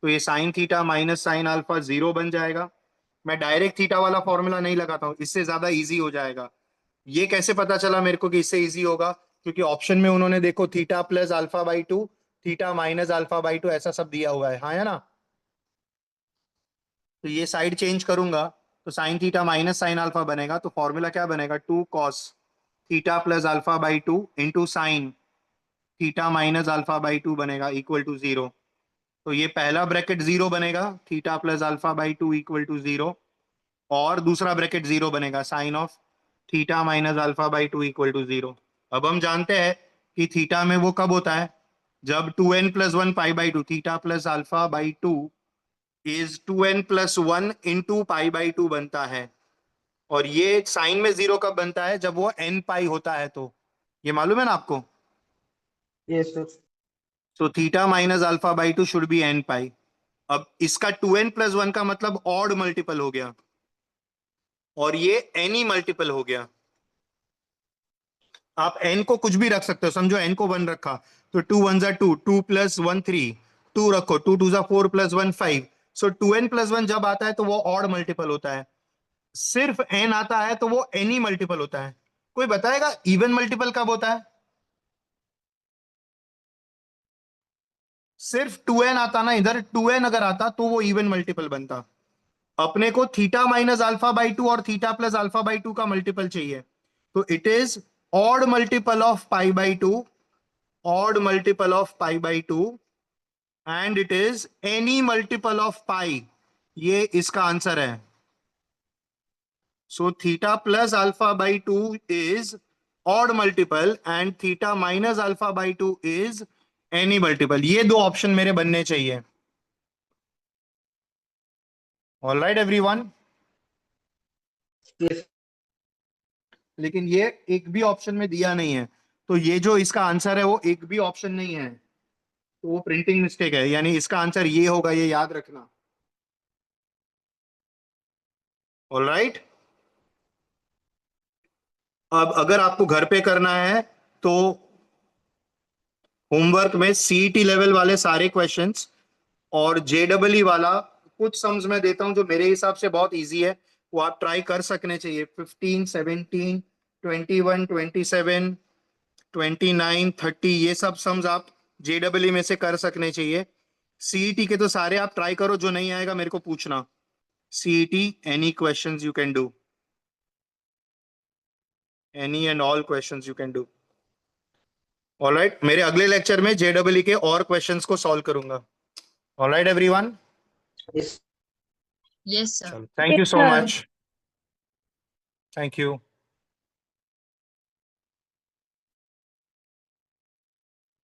तो ये sine theta minus sine alpha 0 बन जाएगा। मैं डायरेक्ट थीटा वाला फॉर्मूला नहीं लगाता हूँ, इससे ज्यादा इजी हो जाएगा। ये कैसे पता चला मेरे को कि इससे इजी होगा? क्योंकि ऑप्शन में उन्होंने देखो theta plus alpha by 2, theta minus alpha by 2 ऐसा सब दिया हुआ है, हाँ या ना? तो ये साइड चेंज करूंगा तो sine theta minus sine alpha बनेगा। तो फॉर्मूला क्या बनेगा? 2 cos theta plus alpha by 2 into sine theta minus alpha by 2 बनेगा इक्वल टू 0। तो ये पहला ब्रैकेट 0 बनेगा, theta plus alpha by 2 equal to 0, और दूसरा ब्रैकेट 0 बनेगा, sine of theta minus alpha by 2 equal to 0। अब हम जानते हैं कि थीटा में वो कब होता है? जब 2n plus 1 pi by 2, theta plus alpha by 2 is 2n plus 1 into pi by 2 बनता है। और ये साइन में 0 कब बनता है? जब वो n पाई होता है। तो ये मालूम है ना आपको? Yes sir. तो theta minus alpha by 2 should be n pi. अब इसका 2n प्लस 1 का मतलब ऑड मल्टीपल हो गया, और ये एनी मल्टीपल हो गया। आप n को कुछ भी रख सकते हो, समझो n को 1 रखा तो 2 1 जा 2, 2 प्लस 1 3, 2 रखो, 2 2 जा 4 प्लस 1 5। सो 2n प्लस 1 जब आता है तो वो ऑड मल्टीपल होता है। सिर्फ n आता है तो वो एनी मल्टीपल होता है। कोई बताएगा इवन मल्टीपल कब होता है? सिर्फ 2n आता ना, इधर 2n अगर आता तो वो इवन मल्टीपल बनता। अपने को थीटा माइनस अल्फा बाई 2 और थीटा प्लस अल्फा बाई 2 का मल्टीपल चाहिए। तो it is odd multiple of pi by 2, odd multiple of pi by 2, and it is any multiple of pi. ये इसका आंसर है। So theta plus alpha by 2 is odd multiple and theta minus alpha by 2 is any multiple. ये दो option मेरे बनने चाहिए। All right everyone. लेकिन ये एक भी ऑप्शन में दिया नहीं है, तो ये जो इसका आंसर है वो एक भी ऑप्शन नहीं है, तो वो प्रिंटिंग मिस्टेक है। यानी इसका आंसर ये होगा, ये याद रखना। All right. अब अगर आपको घर पे करना है तो होमवर्क में सीईटी लेवल वाले सारे क्वेश्चंस और जेडब्ल्यू वाला कुछ सम्स में देता हूं जो मेरे हिसाब से बहुत इजी है, वो आप ट्राई कर सकने चाहिए। 15 17 21 27 29 30 ये सब सम्स आप जेडब्ल्यू में से कर सकने चाहिए। सीईटी के तो सारे आप ट्राई करो, जो नहीं आएगा मेरे को पूछना। CET any questions you can do, any and all questions you can do. Alright, मेरे अगले लेक्चर में जेडब्ल्यू के और क्वेश्चंस को सॉल्व करूंगा। Alright everyone, Yes, sir. Thank you so Yes, sir. Much, thank you.